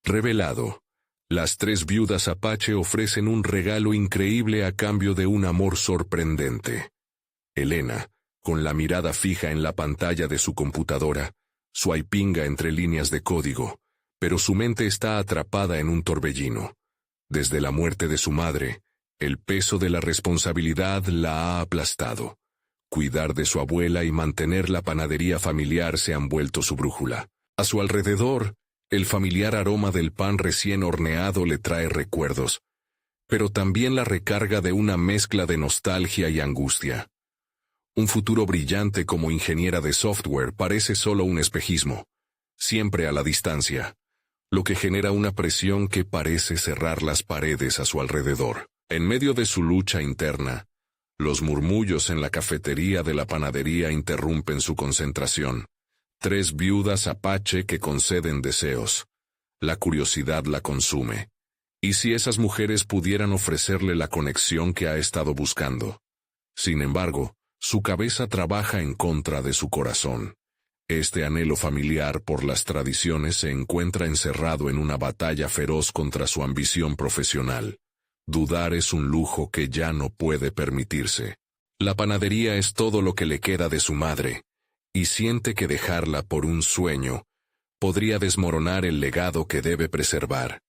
Revelado. Las tres viudas Apache ofrecen un regalo increíble a cambio de un amor sorprendente. Elena, con la mirada fija en la pantalla de su computadora, swipinga entre líneas de código, pero su mente está atrapada en un torbellino. Desde la muerte de su madre, el peso de la responsabilidad la ha aplastado. Cuidar de su abuela y mantener la panadería familiar se han vuelto su brújula. A su alrededor, el familiar aroma del pan recién horneado le trae recuerdos, pero también la recarga de una mezcla de nostalgia y angustia. Un futuro brillante como ingeniera de software parece solo un espejismo, siempre a la distancia, lo que genera una presión que parece cerrar las paredes a su alrededor. En medio de su lucha interna, los murmullos en la cafetería de la panadería interrumpen su concentración. Tres viudas Apache que conceden deseos. La curiosidad la consume. ¿Y si esas mujeres pudieran ofrecerle la conexión que ha estado buscando? Sin embargo, su cabeza trabaja en contra de su corazón. Este anhelo familiar por las tradiciones se encuentra encerrado en una batalla feroz contra su ambición profesional. Dudar es un lujo que ya no puede permitirse. La panadería es todo lo que le queda de su madre, y siente que dejarla por un sueño podría desmoronar el legado que debe preservar.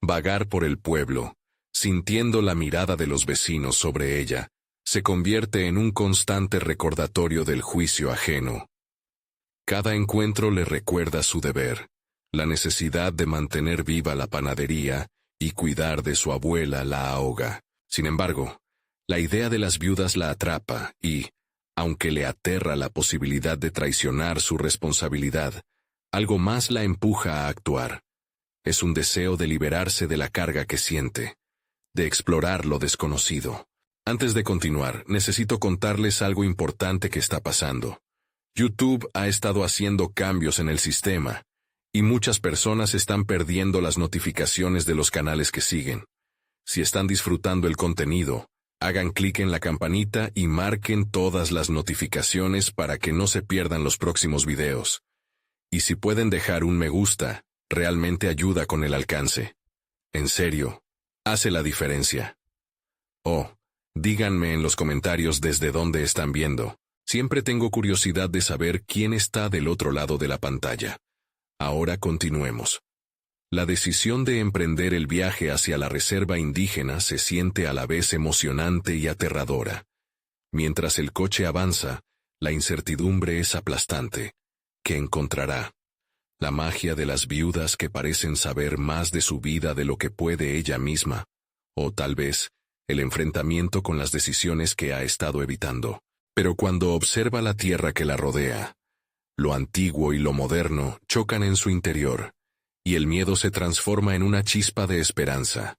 Vagar por el pueblo, sintiendo la mirada de los vecinos sobre ella, se convierte en un constante recordatorio del juicio ajeno. Cada encuentro le recuerda su deber, la necesidad de mantener viva la panadería y cuidar de su abuela la ahoga. Sin embargo, la idea de las viudas la atrapa y, aunque le aterra la posibilidad de traicionar su responsabilidad, algo más la empuja a actuar. Es un deseo de liberarse de la carga que siente, de explorar lo desconocido. Antes de continuar, necesito contarles algo importante que está pasando. YouTube ha estado haciendo cambios en el sistema, y muchas personas están perdiendo las notificaciones de los canales que siguen. Si están disfrutando el contenido, hagan clic en la campanita y marquen todas las notificaciones para que no se pierdan los próximos videos. Y si pueden dejar un me gusta, realmente ayuda con el alcance. En serio, hace la diferencia. Oh, díganme en los comentarios desde dónde están viendo. Siempre tengo curiosidad de saber quién está del otro lado de la pantalla. Ahora continuemos. La decisión de emprender el viaje hacia la reserva indígena se siente a la vez emocionante y aterradora. Mientras el coche avanza, la incertidumbre es aplastante. ¿Qué encontrará? La magia de las viudas que parecen saber más de su vida de lo que puede ella misma. O tal vez, el enfrentamiento con las decisiones que ha estado evitando. Pero cuando observa la tierra que la rodea, lo antiguo y lo moderno chocan en su interior, y el miedo se transforma en una chispa de esperanza.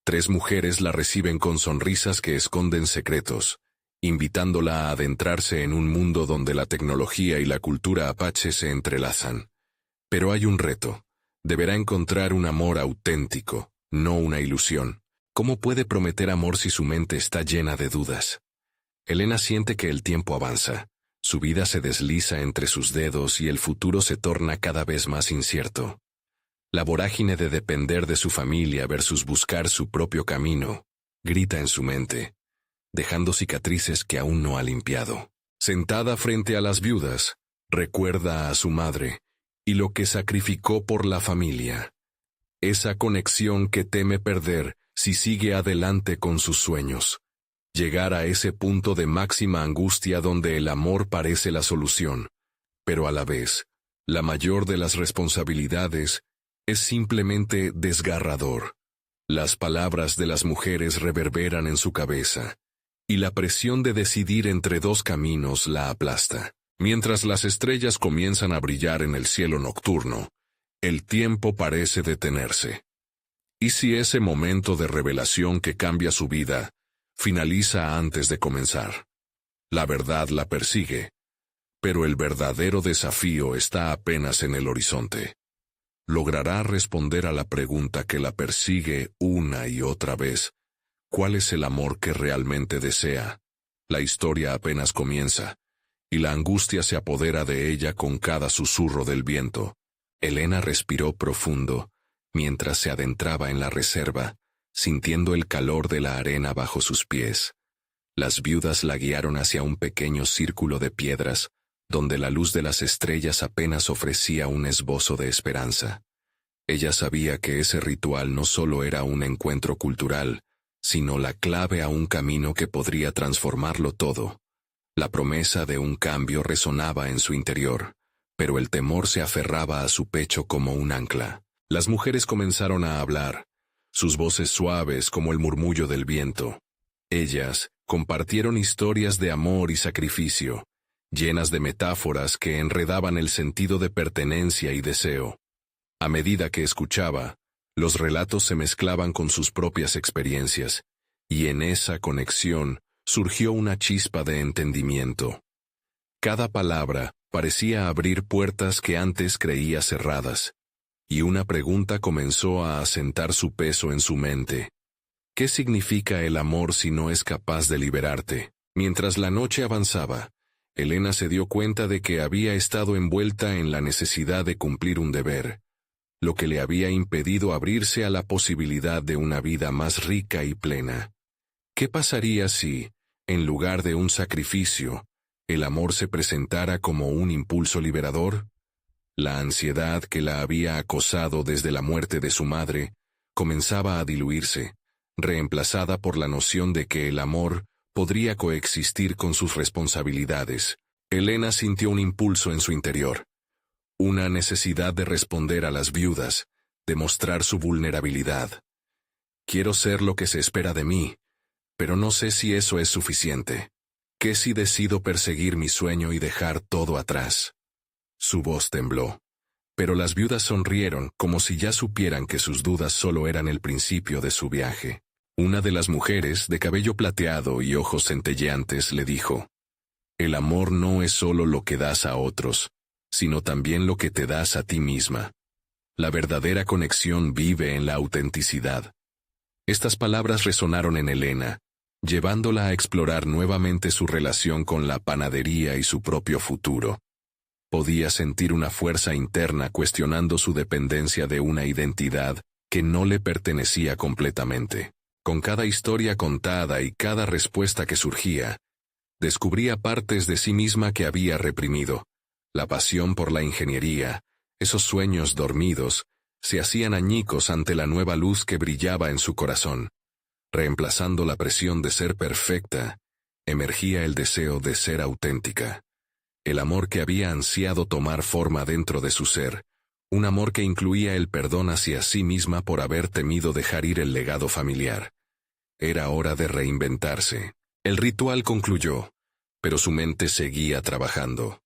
Tres mujeres la reciben con sonrisas que esconden secretos, invitándola a adentrarse en un mundo donde la tecnología y la cultura apache se entrelazan. Pero hay un reto. Deberá encontrar un amor auténtico, no una ilusión. ¿Cómo puede prometer amor si su mente está llena de dudas? Elena siente que el tiempo avanza. Su vida se desliza entre sus dedos y el futuro se torna cada vez más incierto. La vorágine de depender de su familia versus buscar su propio camino, grita en su mente, dejando cicatrices que aún no ha limpiado. Sentada frente a las viudas, recuerda a su madre y lo que sacrificó por la familia. Esa conexión que teme perder si sigue adelante con sus sueños. Llegar a ese punto de máxima angustia donde el amor parece la solución, pero a la vez, la mayor de las responsabilidades es simplemente desgarrador. Las palabras de las mujeres reverberan en su cabeza, y la presión de decidir entre dos caminos la aplasta. Mientras las estrellas comienzan a brillar en el cielo nocturno, el tiempo parece detenerse. ¿Y si ese momento de revelación que cambia su vida finaliza antes de comenzar? La verdad la persigue, pero el verdadero desafío está apenas en el horizonte. ¿Logrará responder a la pregunta que la persigue una y otra vez? ¿Cuál es el amor que realmente desea? La historia apenas comienza, y la angustia se apodera de ella con cada susurro del viento. Elena respiró profundo, mientras se adentraba en la reserva, sintiendo el calor de la arena bajo sus pies. Las viudas la guiaron hacia un pequeño círculo de piedras, donde la luz de las estrellas apenas ofrecía un esbozo de esperanza. Ella sabía que ese ritual no solo era un encuentro cultural, sino la clave a un camino que podría transformarlo todo. La promesa de un cambio resonaba en su interior, pero el temor se aferraba a su pecho como un ancla. Las mujeres comenzaron a hablar, sus voces suaves como el murmullo del viento. Ellas compartieron historias de amor y sacrificio, llenas de metáforas que enredaban el sentido de pertenencia y deseo. A medida que escuchaba, los relatos se mezclaban con sus propias experiencias, y en esa conexión surgió una chispa de entendimiento. Cada palabra parecía abrir puertas que antes creía cerradas, y una pregunta comenzó a asentar su peso en su mente. ¿Qué significa el amor si no es capaz de liberarte? Mientras la noche avanzaba, Elena se dio cuenta de que había estado envuelta en la necesidad de cumplir un deber, lo que le había impedido abrirse a la posibilidad de una vida más rica y plena. ¿Qué pasaría si, en lugar de un sacrificio, el amor se presentara como un impulso liberador? La ansiedad que la había acosado desde la muerte de su madre comenzaba a diluirse, reemplazada por la noción de que el amor podría coexistir con sus responsabilidades. Elena sintió un impulso en su interior, una necesidad de responder a las viudas, de mostrar su vulnerabilidad. Quiero ser lo que se espera de mí, pero no sé si eso es suficiente. ¿Qué si decido perseguir mi sueño y dejar todo atrás? Su voz tembló, pero las viudas sonrieron como si ya supieran que sus dudas solo eran el principio de su viaje. Una de las mujeres, de cabello plateado y ojos centelleantes, le dijo: «El amor no es solo lo que das a otros, sino también lo que te das a ti misma. La verdadera conexión vive en la autenticidad». Estas palabras resonaron en Elena, llevándola a explorar nuevamente su relación con la panadería y su propio futuro. Podía sentir una fuerza interna cuestionando su dependencia de una identidad que no le pertenecía completamente. Con cada historia contada y cada respuesta que surgía, descubría partes de sí misma que había reprimido. La pasión por la ingeniería, esos sueños dormidos, se hacían añicos ante la nueva luz que brillaba en su corazón. Reemplazando la presión de ser perfecta, emergía el deseo de ser auténtica. El amor que había ansiado tomar forma dentro de su ser, un amor que incluía el perdón hacia sí misma por haber temido dejar ir el legado familiar. Era hora de reinventarse. El ritual concluyó, pero su mente seguía trabajando.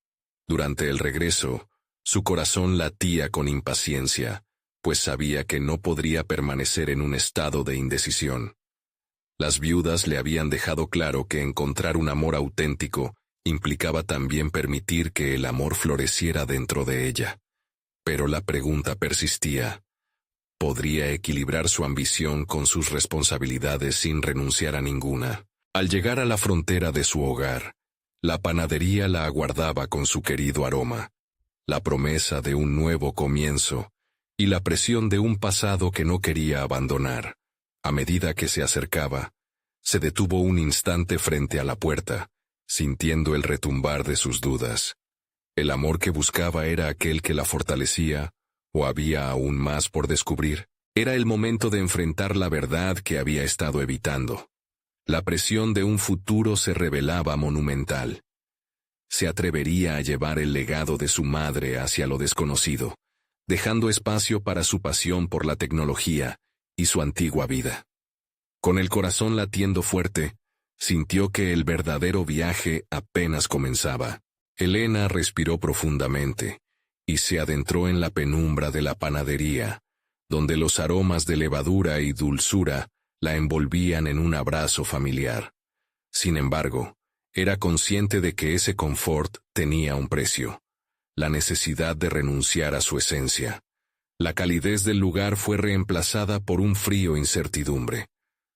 Durante el regreso, su corazón latía con impaciencia, pues sabía que no podría permanecer en un estado de indecisión. Las viudas le habían dejado claro que encontrar un amor auténtico implicaba también permitir que el amor floreciera dentro de ella. Pero la pregunta persistía: ¿podría equilibrar su ambición con sus responsabilidades sin renunciar a ninguna? Al llegar a la frontera de su hogar, la panadería la aguardaba con su querido aroma, la promesa de un nuevo comienzo y la presión de un pasado que no quería abandonar. A medida que se acercaba, se detuvo un instante frente a la puerta, sintiendo el retumbar de sus dudas. ¿El amor que buscaba era aquel que la fortalecía, o había aún más por descubrir? Era el momento de enfrentar la verdad que había estado evitando. La presión de un futuro se revelaba monumental. Se atrevería a llevar el legado de su madre hacia lo desconocido, dejando espacio para su pasión por la tecnología y su antigua vida. Con el corazón latiendo fuerte, sintió que el verdadero viaje apenas comenzaba. Elena respiró profundamente y se adentró en la penumbra de la panadería, donde los aromas de levadura y dulzura la envolvían en un abrazo familiar. Sin embargo, era consciente de que ese confort tenía un precio: la necesidad de renunciar a su esencia. La calidez del lugar fue reemplazada por un frío incertidumbre.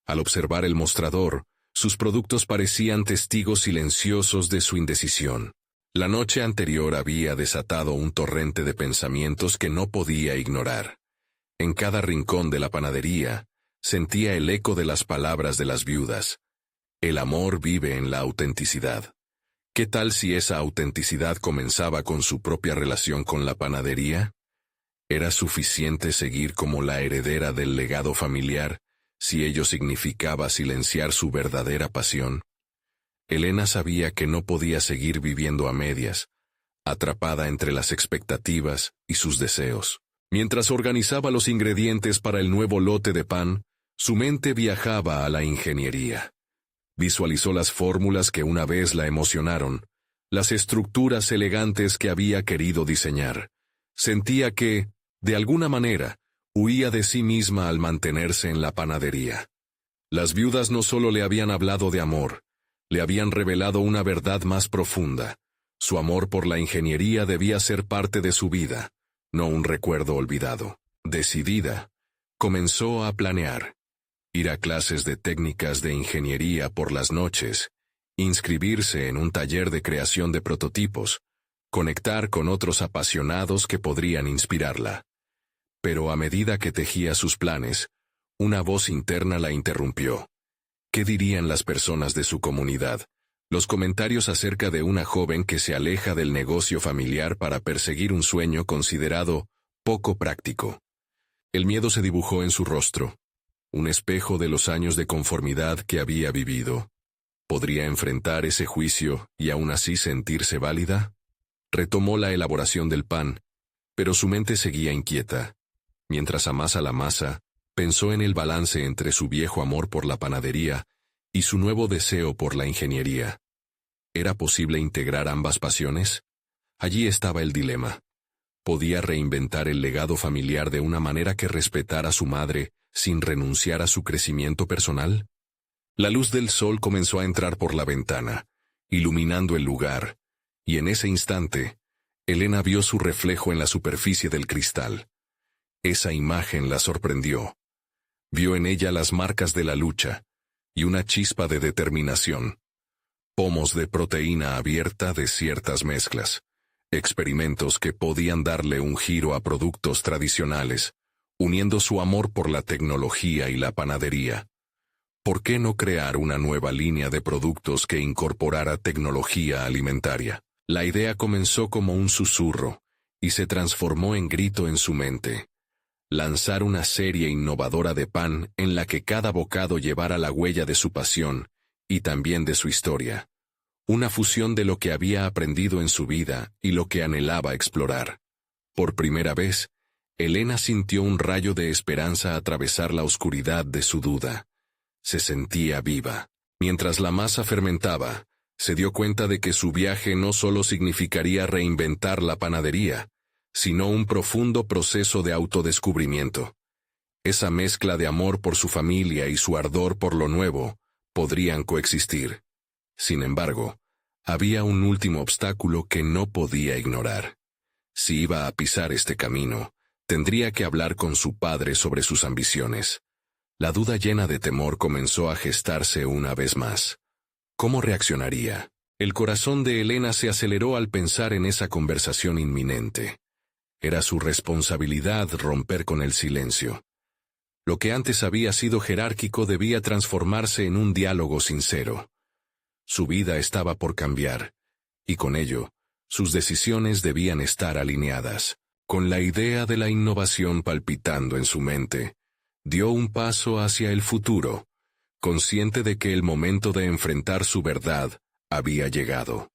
Al observar el mostrador, sus productos parecían testigos silenciosos de su indecisión. La noche anterior había desatado un torrente de pensamientos que no podía ignorar. En cada rincón de la panadería, sentía el eco de las palabras de las viudas. El amor vive en la autenticidad. ¿Qué tal si esa autenticidad comenzaba con su propia relación con la panadería? ¿Era suficiente seguir como la heredera del legado familiar, si ello significaba silenciar su verdadera pasión? Elena sabía que no podía seguir viviendo a medias, atrapada entre las expectativas y sus deseos. Mientras organizaba los ingredientes para el nuevo lote de pan, su mente viajaba a la ingeniería. Visualizó las fórmulas que una vez la emocionaron, las estructuras elegantes que había querido diseñar. Sentía que, de alguna manera, huía de sí misma al mantenerse en la panadería. Las viudas no solo le habían hablado de amor, le habían revelado una verdad más profunda. Su amor por la ingeniería debía ser parte de su vida, no un recuerdo olvidado. Decidida, comenzó a planear. Ir a clases de técnicas de ingeniería por las noches, inscribirse en un taller de creación de prototipos, conectar con otros apasionados que podrían inspirarla. Pero a medida que tejía sus planes, una voz interna la interrumpió. ¿Qué dirían las personas de su comunidad? Los comentarios acerca de una joven que se aleja del negocio familiar para perseguir un sueño considerado poco práctico. El miedo se dibujó en su rostro, un espejo de los años de conformidad que había vivido. ¿Podría enfrentar ese juicio y aún así sentirse válida? Retomó la elaboración del pan, pero su mente seguía inquieta. Mientras amasa la masa, pensó en el balance entre su viejo amor por la panadería y su nuevo deseo por la ingeniería. ¿Era posible integrar ambas pasiones? Allí estaba el dilema. ¿Podía reinventar el legado familiar de una manera que respetara a su madre sin renunciar a su crecimiento personal? La luz del sol comenzó a entrar por la ventana, iluminando el lugar, y en ese instante, Elena vio su reflejo en la superficie del cristal. Esa imagen la sorprendió. Vio en ella las marcas de la lucha, y una chispa de determinación. Pomos de proteína abierta de ciertas mezclas, experimentos que podían darle un giro a productos tradicionales, uniendo su amor por la tecnología y la panadería. ¿Por qué no crear una nueva línea de productos que incorporara tecnología alimentaria? La idea comenzó como un susurro, y se transformó en grito en su mente. Lanzar una serie innovadora de pan en la que cada bocado llevara la huella de su pasión, y también de su historia. Una fusión de lo que había aprendido en su vida y lo que anhelaba explorar. Por primera vez, Elena sintió un rayo de esperanza atravesar la oscuridad de su duda. Se sentía viva. Mientras la masa fermentaba, se dio cuenta de que su viaje no solo significaría reinventar la panadería, sino un profundo proceso de autodescubrimiento. Esa mezcla de amor por su familia y su ardor por lo nuevo podrían coexistir. Sin embargo, había un último obstáculo que no podía ignorar. Si iba a pisar este camino, tendría que hablar con su padre sobre sus ambiciones. La duda llena de temor comenzó a gestarse una vez más. ¿Cómo reaccionaría? El corazón de Elena se aceleró al pensar en esa conversación inminente. Era su responsabilidad romper con el silencio. Lo que antes había sido jerárquico debía transformarse en un diálogo sincero. Su vida estaba por cambiar, y con ello, sus decisiones debían estar alineadas. Con la idea de la innovación palpitando en su mente, dio un paso hacia el futuro, consciente de que el momento de enfrentar su verdad había llegado.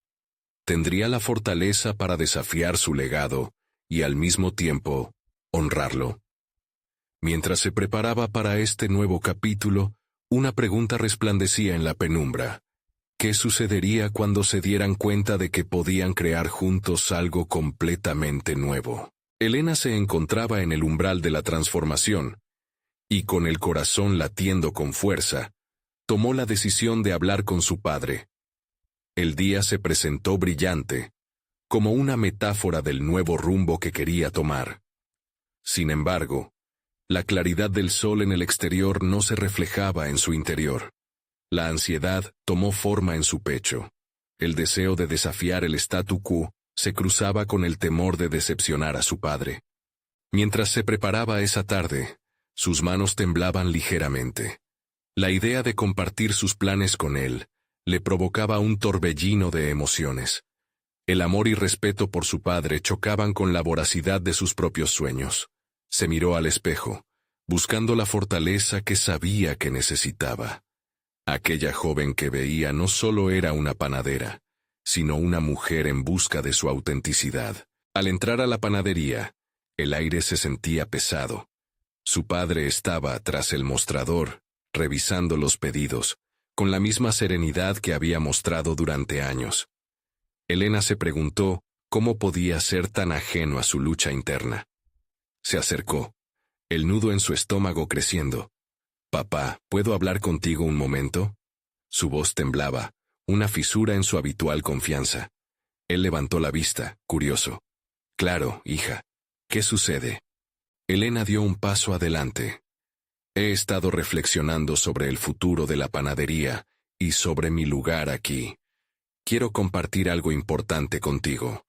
Tendría la fortaleza para desafiar su legado y al mismo tiempo honrarlo. Mientras se preparaba para este nuevo capítulo, una pregunta resplandecía en la penumbra. ¿Qué sucedería cuando se dieran cuenta de que podían crear juntos algo completamente nuevo? Elena se encontraba en el umbral de la transformación, y con el corazón latiendo con fuerza, tomó la decisión de hablar con su padre. El día se presentó brillante, como una metáfora del nuevo rumbo que quería tomar. Sin embargo, la claridad del sol en el exterior no se reflejaba en su interior. La ansiedad tomó forma en su pecho. El deseo de desafiar el statu quo se cruzaba con el temor de decepcionar a su padre. Mientras se preparaba esa tarde, sus manos temblaban ligeramente. La idea de compartir sus planes con él le provocaba un torbellino de emociones. El amor y respeto por su padre chocaban con la voracidad de sus propios sueños. Se miró al espejo, buscando la fortaleza que sabía que necesitaba. Aquella joven que veía no solo era una panadera, sino una mujer en busca de su autenticidad. Al entrar a la panadería, el aire se sentía pesado. Su padre estaba tras el mostrador, revisando los pedidos, con la misma serenidad que había mostrado durante años. Elena se preguntó cómo podía ser tan ajeno a su lucha interna. Se acercó, el nudo en su estómago creciendo. «Papá, ¿puedo hablar contigo un momento?» Su voz temblaba, una fisura en su habitual confianza. Él levantó la vista, curioso. «Claro, hija. ¿Qué sucede?» Elena dio un paso adelante. «He estado reflexionando sobre el futuro de la panadería y sobre mi lugar aquí. Quiero compartir algo importante contigo».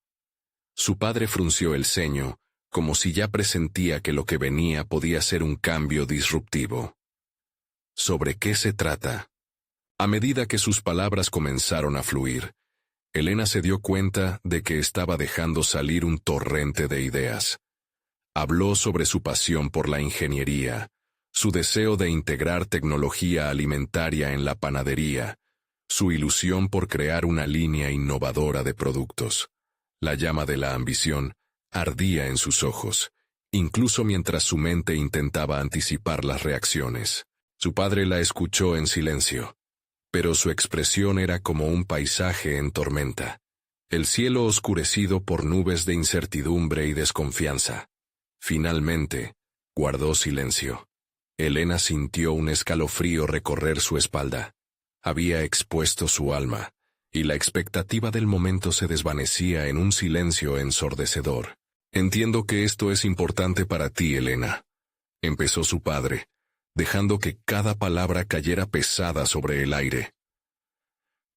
Su padre frunció el ceño, como si ya presentía que lo que venía podía ser un cambio disruptivo. ¿Sobre qué se trata? A medida que sus palabras comenzaron a fluir, Elena se dio cuenta de que estaba dejando salir un torrente de ideas. Habló sobre su pasión por la ingeniería, su deseo de integrar tecnología alimentaria en la panadería, su ilusión por crear una línea innovadora de productos. La llama de la ambición ardía en sus ojos, incluso mientras su mente intentaba anticipar las reacciones. Su padre la escuchó en silencio, pero su expresión era como un paisaje en tormenta, el cielo oscurecido por nubes de incertidumbre y desconfianza. Finalmente, guardó silencio. Elena sintió un escalofrío recorrer su espalda. Había expuesto su alma, y la expectativa del momento se desvanecía en un silencio ensordecedor. «Entiendo que esto es importante para ti, Elena», empezó su padre, dejando que cada palabra cayera pesada sobre el aire.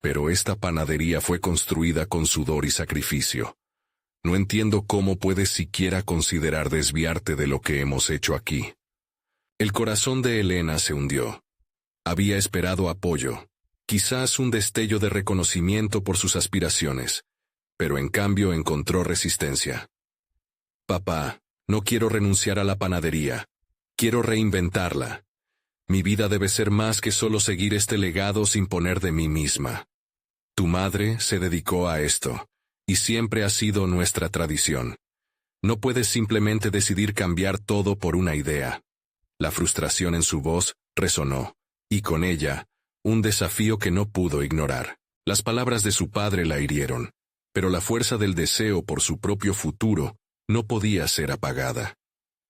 «Pero esta panadería fue construida con sudor y sacrificio. No entiendo cómo puedes siquiera considerar desviarte de lo que hemos hecho aquí». El corazón de Elena se hundió. Había esperado apoyo, quizás un destello de reconocimiento por sus aspiraciones, pero en cambio encontró resistencia. «Papá, no quiero renunciar a la panadería. Quiero reinventarla. Mi vida debe ser más que solo seguir este legado sin poner de mí misma. Tu madre se dedicó a esto, y siempre ha sido nuestra tradición. No puedes simplemente decidir cambiar todo por una idea». La frustración en su voz resonó, y con ella, un desafío que no pudo ignorar. Las palabras de su padre la hirieron, pero la fuerza del deseo por su propio futuro no podía ser apagada.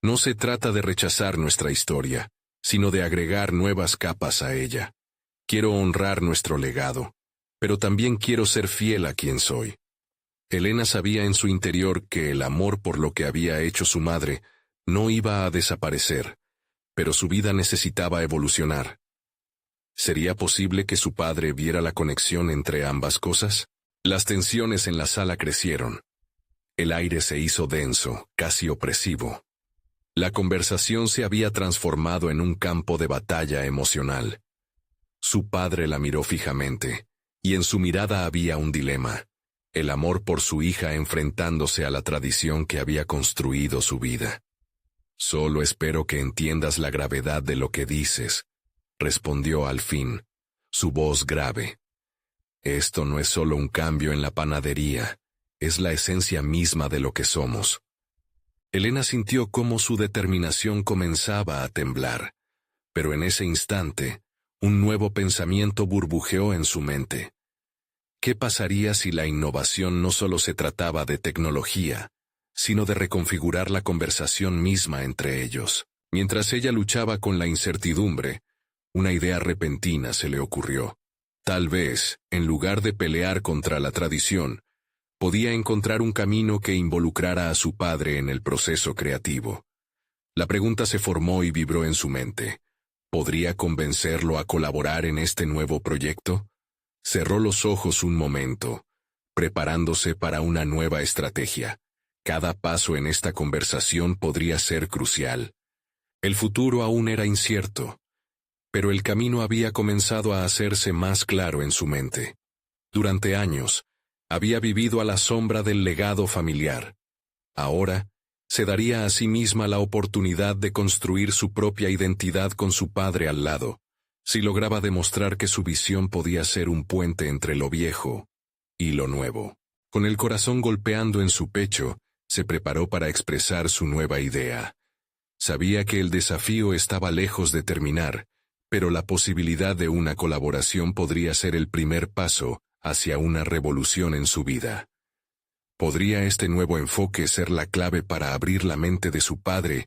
No se trata de rechazar nuestra historia, sino de agregar nuevas capas a ella. Quiero honrar nuestro legado, pero también quiero ser fiel a quien soy. Elena sabía en su interior que el amor por lo que había hecho su madre no iba a desaparecer, pero su vida necesitaba evolucionar. ¿Sería posible que su padre viera la conexión entre ambas cosas? Las tensiones en la sala crecieron. El aire se hizo denso, casi opresivo. La conversación se había transformado en un campo de batalla emocional. Su padre la miró fijamente, y en su mirada había un dilema: el amor por su hija enfrentándose a la tradición que había construido su vida. «Solo espero que entiendas la gravedad de lo que dices», respondió al fin, su voz grave. «Esto no es solo un cambio en la panadería, es la esencia misma de lo que somos». Elena sintió cómo su determinación comenzaba a temblar, pero en ese instante, un nuevo pensamiento burbujeó en su mente. ¿Qué pasaría si la innovación no solo se trataba de tecnología, sino de reconfigurar la conversación misma entre ellos? Mientras ella luchaba con la incertidumbre, una idea repentina se le ocurrió. Tal vez, en lugar de pelear contra la tradición, podía encontrar un camino que involucrara a su padre en el proceso creativo. La pregunta se formó y vibró en su mente. ¿Podría convencerlo a colaborar en este nuevo proyecto? Cerró los ojos un momento, preparándose para una nueva estrategia, Cada paso en esta conversación podría ser crucial. El futuro aún era incierto, pero el camino había comenzado a hacerse más claro en su mente. Durante años, había vivido a la sombra del legado familiar. Ahora, se daría a sí misma la oportunidad de construir su propia identidad con su padre al lado, si lograba demostrar que su visión podía ser un puente entre lo viejo y lo nuevo. Con el corazón golpeando en su pecho, se preparó para expresar su nueva idea. Sabía que el desafío estaba lejos de terminar, pero la posibilidad de una colaboración podría ser el primer paso hacia una revolución en su vida. ¿Podría este nuevo enfoque ser la clave para abrir la mente de su padre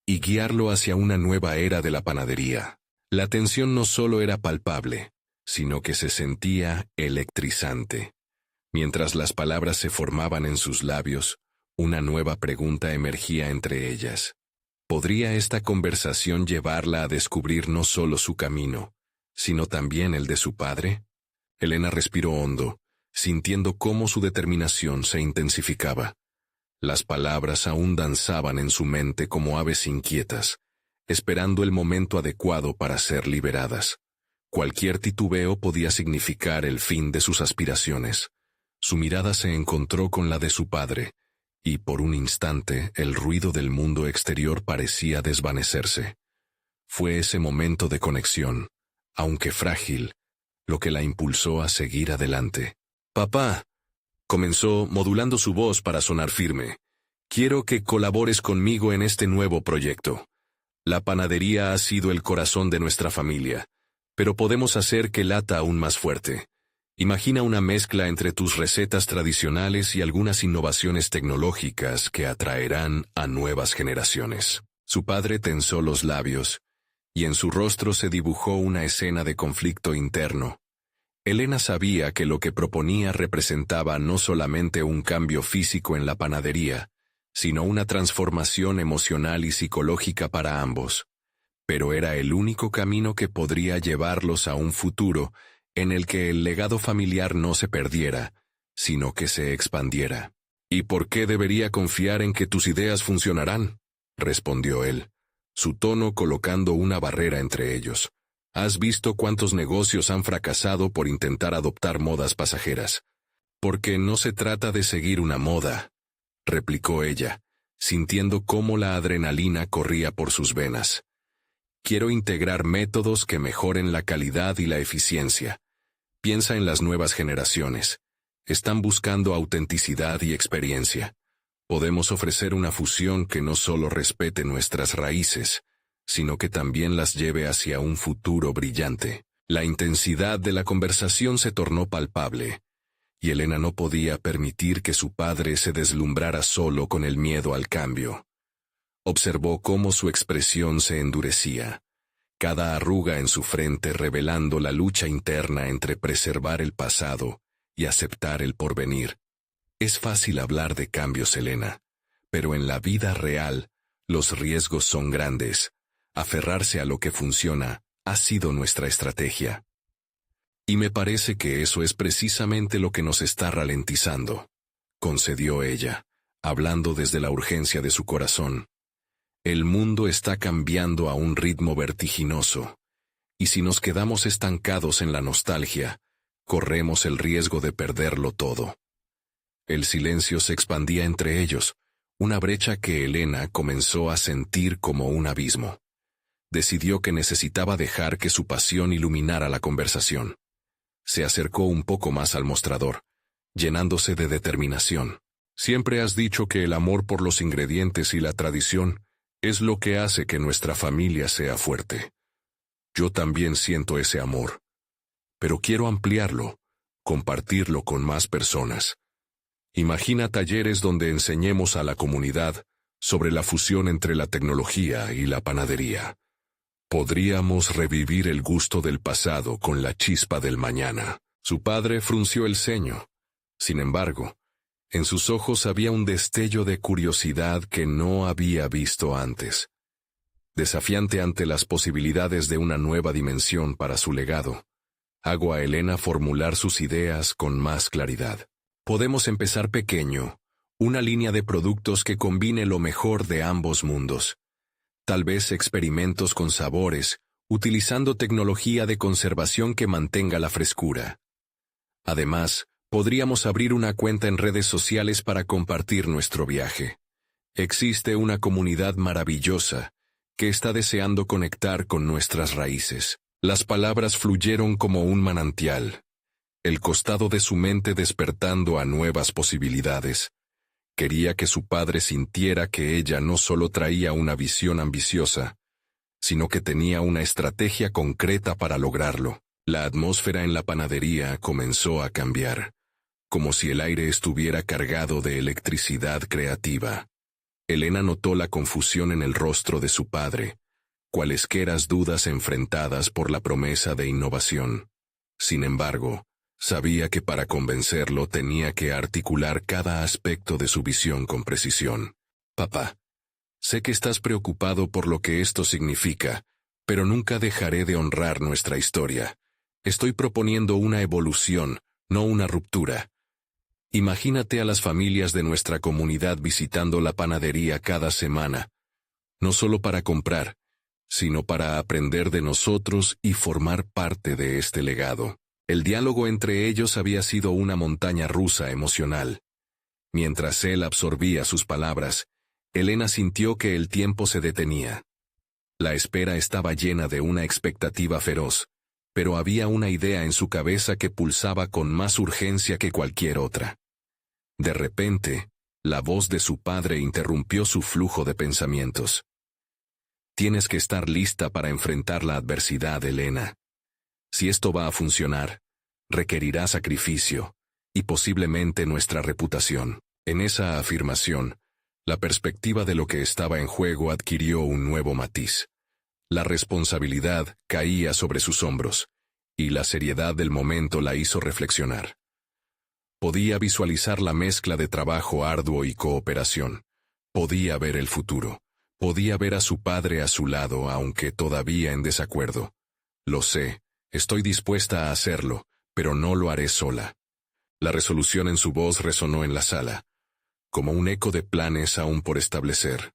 y guiarlo hacia una nueva era de la panadería? La tensión no solo era palpable, sino que se sentía electrizante. Mientras las palabras se formaban en sus labios, una nueva pregunta emergía entre ellas. ¿Podría esta conversación llevarla a descubrir no solo su camino, sino también el de su padre? Elena respiró hondo, sintiendo cómo su determinación se intensificaba. Las palabras aún danzaban en su mente como aves inquietas, esperando el momento adecuado para ser liberadas. Cualquier titubeo podía significar el fin de sus aspiraciones. Su mirada se encontró con la de su padre, y por un instante el ruido del mundo exterior parecía desvanecerse. Fue ese momento de conexión, aunque frágil, lo que la impulsó a seguir adelante. «Papá», comenzó modulando su voz para sonar firme, «quiero que colabores conmigo en este nuevo proyecto. La panadería ha sido el corazón de nuestra familia, pero podemos hacer que lata aún más fuerte. Imagina una mezcla entre tus recetas tradicionales y algunas innovaciones tecnológicas que atraerán a nuevas generaciones». Su padre tensó los labios, y en su rostro se dibujó una escena de conflicto interno. Elena sabía que lo que proponía representaba no solamente un cambio físico en la panadería, sino una transformación emocional y psicológica para ambos. Pero era el único camino que podría llevarlos a un futuro en el que el legado familiar no se perdiera, sino que se expandiera. «¿Y por qué debería confiar en que tus ideas funcionarán?», respondió él, su tono colocando una barrera entre ellos. «¿Has visto cuántos negocios han fracasado por intentar adoptar modas pasajeras?» «Porque no se trata de seguir una moda», replicó ella, sintiendo cómo la adrenalina corría por sus venas. «Quiero integrar métodos que mejoren la calidad y la eficiencia. Piensa en las nuevas generaciones. Están buscando autenticidad y experiencia. Podemos ofrecer una fusión que no solo respete nuestras raíces, sino que también las lleve hacia un futuro brillante». La intensidad de la conversación se tornó palpable, y Elena no podía permitir que su padre se deslumbrara solo con el miedo al cambio. Observó cómo su expresión se endurecía, cada arruga en su frente revelando la lucha interna entre preservar el pasado y aceptar el porvenir. Es fácil hablar de cambios, Elena, pero en la vida real, los riesgos son grandes. Aferrarse a lo que funciona ha sido nuestra estrategia. Y me parece que eso es precisamente lo que nos está ralentizando, concedió ella, hablando desde la urgencia de su corazón. El mundo está cambiando a un ritmo vertiginoso, y si nos quedamos estancados en la nostalgia, corremos el riesgo de perderlo todo. El silencio se expandía entre ellos, una brecha que Elena comenzó a sentir como un abismo. Decidió que necesitaba dejar que su pasión iluminara la conversación. Se acercó un poco más al mostrador, llenándose de determinación. «Siempre has dicho que el amor por los ingredientes y la tradición es lo que hace que nuestra familia sea fuerte. Yo también siento ese amor, pero quiero ampliarlo, compartirlo con más personas. Imagina talleres donde enseñemos a la comunidad sobre la fusión entre la tecnología y la panadería. Podríamos revivir el gusto del pasado con la chispa del mañana». Su padre frunció el ceño. Sin embargo, en sus ojos había un destello de curiosidad que no había visto antes. Desafiante ante las posibilidades de una nueva dimensión para su legado, hago a Elena formular sus ideas con más claridad. «Podemos empezar pequeño, Una línea de productos que combine lo mejor de ambos mundos. Tal vez experimentos con sabores, utilizando tecnología de conservación que mantenga la frescura. Además, podríamos abrir una cuenta en redes sociales para compartir nuestro viaje. Existe una comunidad maravillosa que está deseando conectar con nuestras raíces. Las palabras fluyeron como un manantial, el costado de su mente despertando a nuevas posibilidades. Quería que su padre sintiera que ella no solo traía una visión ambiciosa, sino que tenía una estrategia concreta para lograrlo. La atmósfera en la panadería comenzó a cambiar, como si el aire estuviera cargado de electricidad creativa. Elena notó la confusión en el rostro de su padre, cualesqueras dudas enfrentadas por la promesa de innovación. Sin embargo, sabía que para convencerlo tenía que articular cada aspecto de su visión con precisión. Papá, sé que estás preocupado por lo que esto significa, pero nunca dejaré de honrar nuestra historia. Estoy proponiendo una evolución, no una ruptura. Imagínate a las familias de nuestra comunidad visitando la panadería cada semana, no solo para comprar, sino para aprender de nosotros y formar parte de este legado. El diálogo entre ellos había sido una montaña rusa emocional. Mientras él absorbía sus palabras, Elena sintió que el tiempo se detenía. La espera estaba llena de una expectativa feroz, pero había una idea en su cabeza que pulsaba con más urgencia que cualquier otra. De repente, la voz de su padre interrumpió su flujo de pensamientos. Tienes que estar lista para enfrentar la adversidad, Elena. Si esto va a funcionar, requerirá sacrificio, y posiblemente nuestra reputación. En esa afirmación, la perspectiva de lo que estaba en juego adquirió un nuevo matiz. La responsabilidad caía sobre sus hombros, y la seriedad del momento la hizo reflexionar. Podía visualizar la mezcla de trabajo arduo y cooperación. Podía ver el futuro. Podía ver a su padre a su lado, aunque todavía en desacuerdo. Lo sé, estoy dispuesta a hacerlo, pero no lo haré sola. La resolución en su voz resonó en la sala, como un eco de planes aún por establecer.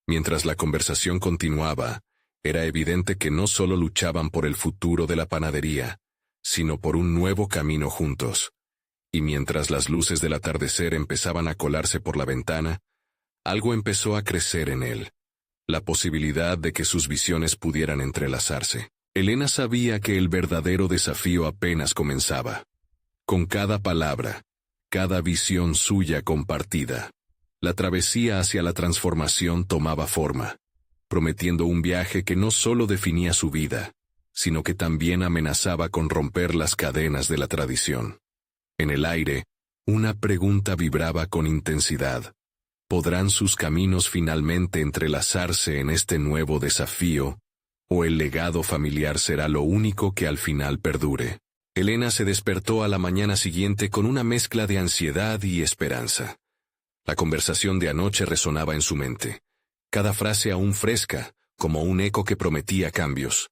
Mientras la conversación continuaba, era evidente que no solo luchaban por el futuro de la panadería, sino por un nuevo camino juntos. Y mientras las luces del atardecer empezaban a colarse por la ventana, algo empezó a crecer en él. La posibilidad de que sus visiones pudieran entrelazarse. Elena sabía que el verdadero desafío apenas comenzaba. Con cada palabra, cada visión suya compartida, la travesía hacia la transformación tomaba forma, prometiendo un viaje que no solo definía su vida, sino que también amenazaba con romper las cadenas de la tradición. En el aire, una pregunta vibraba con intensidad. ¿Podrán sus caminos finalmente entrelazarse en este nuevo desafío? ¿O el legado familiar será lo único que al final perdure? Elena se despertó a la mañana siguiente con una mezcla de ansiedad y esperanza. La conversación de anoche resonaba en su mente, cada frase aún fresca, como un eco que prometía cambios.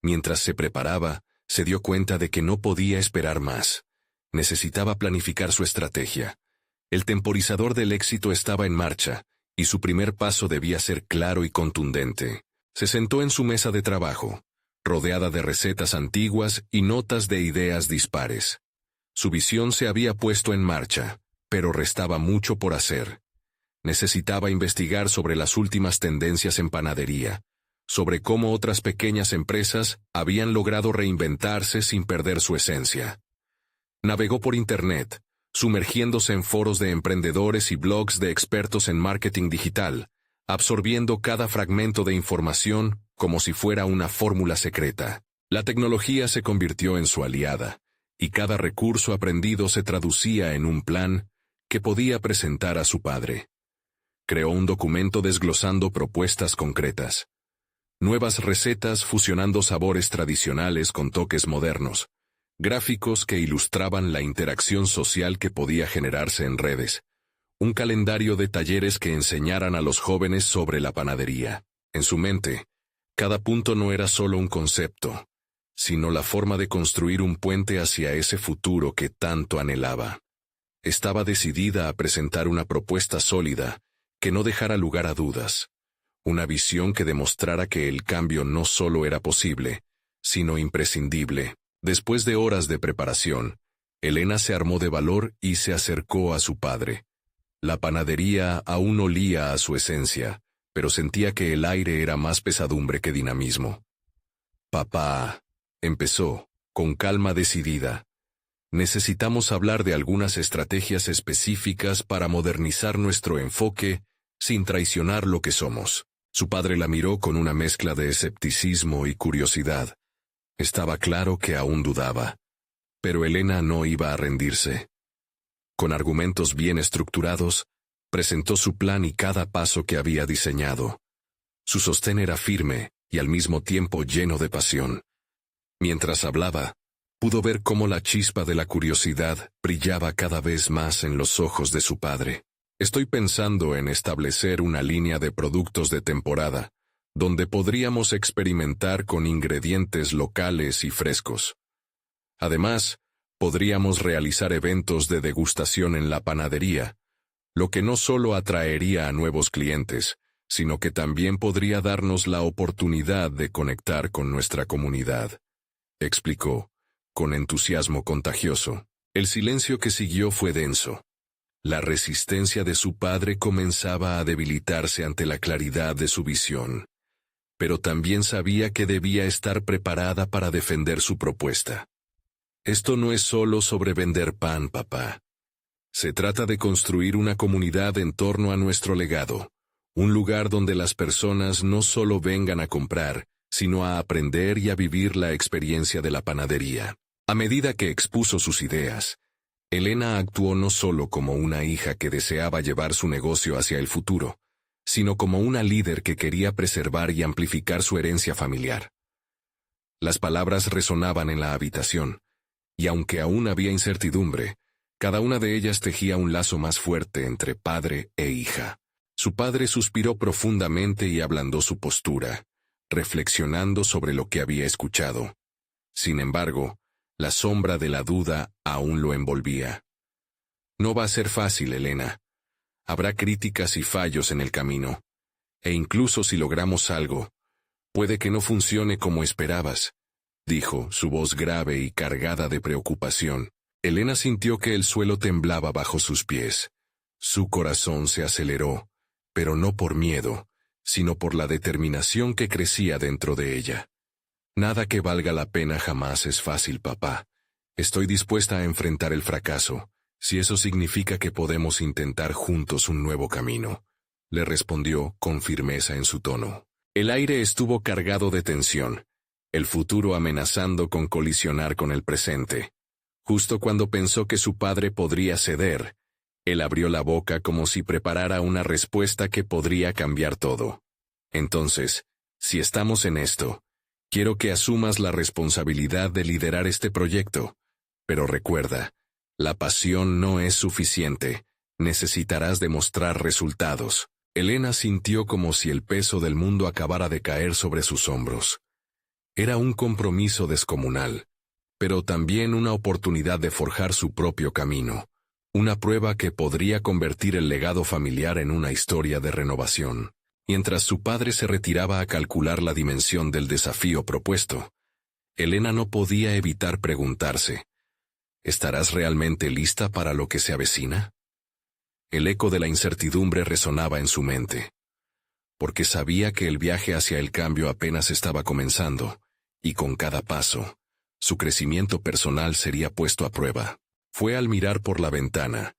Mientras se preparaba, se dio cuenta de que no podía esperar más. Necesitaba planificar su estrategia. El temporizador del éxito estaba en marcha, y su primer paso debía ser claro y contundente. Se sentó en su mesa de trabajo, rodeada de recetas antiguas y notas de ideas dispares. Su visión se había puesto en marcha, pero restaba mucho por hacer. Necesitaba investigar sobre las últimas tendencias en panadería, sobre cómo otras pequeñas empresas habían logrado reinventarse sin perder su esencia. Navegó por Internet, sumergiéndose en foros de emprendedores y blogs de expertos en marketing digital, absorbiendo cada fragmento de información como si fuera una fórmula secreta. La tecnología se convirtió en su aliada, y cada recurso aprendido se traducía en un plan que podía presentar a su padre. Creó un documento desglosando propuestas concretas. Nuevas recetas fusionando sabores tradicionales con toques modernos. Gráficos que ilustraban la interacción social que podía generarse en redes. Un calendario de talleres que enseñaran a los jóvenes sobre la panadería. En su mente, cada punto no era solo un concepto, sino la forma de construir un puente hacia ese futuro que tanto anhelaba. Estaba decidida a presentar una propuesta sólida, que no dejara lugar a dudas. Una visión que demostrara que el cambio no solo era posible, sino imprescindible. Después de horas de preparación, Elena se armó de valor y se acercó a su padre. La panadería aún olía a su esencia, pero sentía que el aire era más pesadumbre que dinamismo. «Papá», empezó, con calma decidida, «necesitamos hablar de algunas estrategias específicas para modernizar nuestro enfoque sin traicionar lo que somos». Su padre la miró con una mezcla de escepticismo y curiosidad. Estaba claro que aún dudaba. Pero Elena no iba a rendirse. Con argumentos bien estructurados, presentó su plan y cada paso que había diseñado. Su sostén era firme y al mismo tiempo lleno de pasión. Mientras hablaba, pudo ver cómo la chispa de la curiosidad brillaba cada vez más en los ojos de su padre. «Estoy pensando en establecer una línea de productos de temporada, donde podríamos experimentar con ingredientes locales y frescos. Además, podríamos realizar eventos de degustación en la panadería, lo que no solo atraería a nuevos clientes, sino que también podría darnos la oportunidad de conectar con nuestra comunidad», explicó, con entusiasmo contagioso. El silencio que siguió fue denso. La resistencia de su padre comenzaba a debilitarse ante la claridad de su visión. Pero también sabía que debía estar preparada para defender su propuesta. «Esto no es solo sobre vender pan, papá. Se trata de construir una comunidad en torno a nuestro legado, un lugar donde las personas no solo vengan a comprar, sino a aprender y a vivir la experiencia de la panadería». A medida que expuso sus ideas, Elena actuó no solo como una hija que deseaba llevar su negocio hacia el futuro, sino como una líder que quería preservar y amplificar su herencia familiar. Las palabras resonaban en la habitación, y aunque aún había incertidumbre, cada una de ellas tejía un lazo más fuerte entre padre e hija. Su padre suspiró profundamente y ablandó su postura, reflexionando sobre lo que había escuchado. Sin embargo, la sombra de la duda aún lo envolvía. «No va a ser fácil, Elena. Habrá críticas y fallos en el camino. E incluso si logramos algo, puede que no funcione como esperabas», dijo, su voz grave y cargada de preocupación. Elena sintió que el suelo temblaba bajo sus pies. Su corazón se aceleró, pero no por miedo, sino por la determinación que crecía dentro de ella. «Nada que valga la pena jamás es fácil, papá. Estoy dispuesta a enfrentar el fracaso, si eso significa que podemos intentar juntos un nuevo camino», le respondió con firmeza en su tono. El aire estuvo cargado de tensión, el futuro amenazando con colisionar con el presente. Justo cuando pensó que su padre podría ceder, él abrió la boca como si preparara una respuesta que podría cambiar todo. «Entonces, si estamos en esto, quiero que asumas la responsabilidad de liderar este proyecto. Pero recuerda, la pasión no es suficiente. Necesitarás demostrar resultados». Elena sintió como si el peso del mundo acabara de caer sobre sus hombros. Era un compromiso descomunal, pero también una oportunidad de forjar su propio camino, una prueba que podría convertir el legado familiar en una historia de renovación. Mientras su padre se retiraba a calcular la dimensión del desafío propuesto, Elena no podía evitar preguntarse, ¿estarás realmente lista para lo que se avecina? El eco de la incertidumbre resonaba en su mente, porque sabía que el viaje hacia el cambio apenas estaba comenzando, y con cada paso, su crecimiento personal sería puesto a prueba. Fue al mirar por la ventana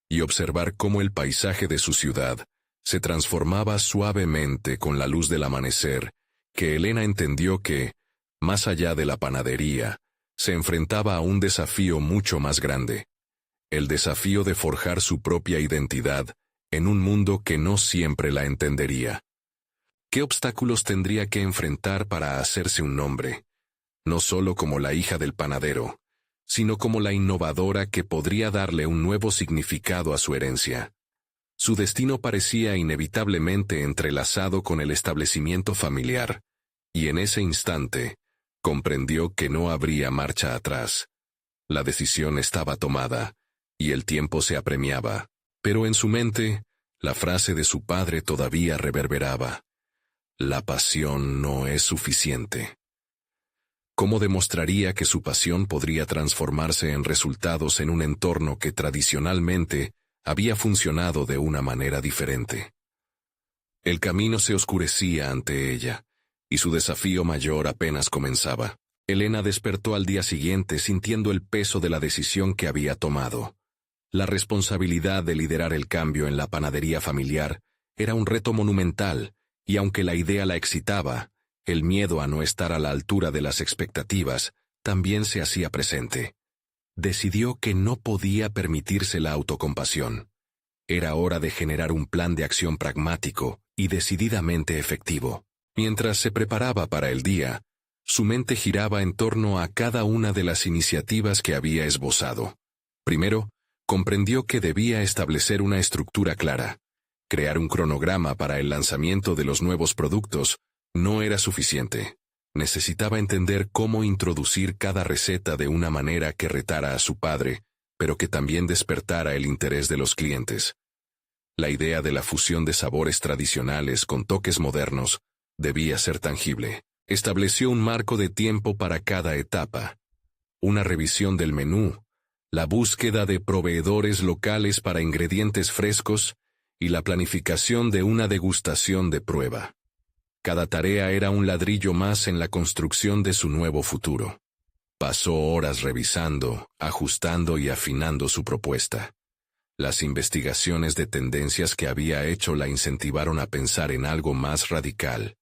y observar cómo el paisaje de su ciudad se transformaba suavemente con la luz del amanecer, que Elena entendió que, más allá de la panadería, se enfrentaba a un desafío mucho más grande. El desafío de forjar su propia identidad en un mundo que no siempre la entendería. ¿Qué obstáculos tendría que enfrentar para hacerse un nombre? No solo como la hija del panadero, sino como la innovadora que podría darle un nuevo significado a su herencia. Su destino parecía inevitablemente entrelazado con el establecimiento familiar, y en ese instante, comprendió que no habría marcha atrás. La decisión estaba tomada, y el tiempo se apremiaba, pero en su mente, la frase de su padre todavía reverberaba: la pasión no es suficiente. ¿Cómo demostraría que su pasión podría transformarse en resultados en un entorno que tradicionalmente había funcionado de una manera diferente? El camino se oscurecía ante ella, y su desafío mayor apenas comenzaba. Elena despertó al día siguiente sintiendo el peso de la decisión que había tomado. La responsabilidad de liderar el cambio en la panadería familiar era un reto monumental, y aunque la idea la excitaba, el miedo a no estar a la altura de las expectativas también se hacía presente. Decidió que no podía permitirse la autocompasión. Era hora de generar un plan de acción pragmático y decididamente efectivo. Mientras se preparaba para el día, su mente giraba en torno a cada una de las iniciativas que había esbozado. Primero, comprendió que debía establecer una estructura clara. Crear un cronograma para el lanzamiento de los nuevos productos no era suficiente. Necesitaba entender cómo introducir cada receta de una manera que retara a su padre, pero que también despertara el interés de los clientes. La idea de la fusión de sabores tradicionales con toques modernos debía ser tangible. Estableció un marco de tiempo para cada etapa. Una revisión del menú, la búsqueda de proveedores locales para ingredientes frescos y la planificación de una degustación de prueba. Cada tarea era un ladrillo más en la construcción de su nuevo futuro. Pasó horas revisando, ajustando y afinando su propuesta. Las investigaciones de tendencias que había hecho la incentivaron a pensar en algo más radical.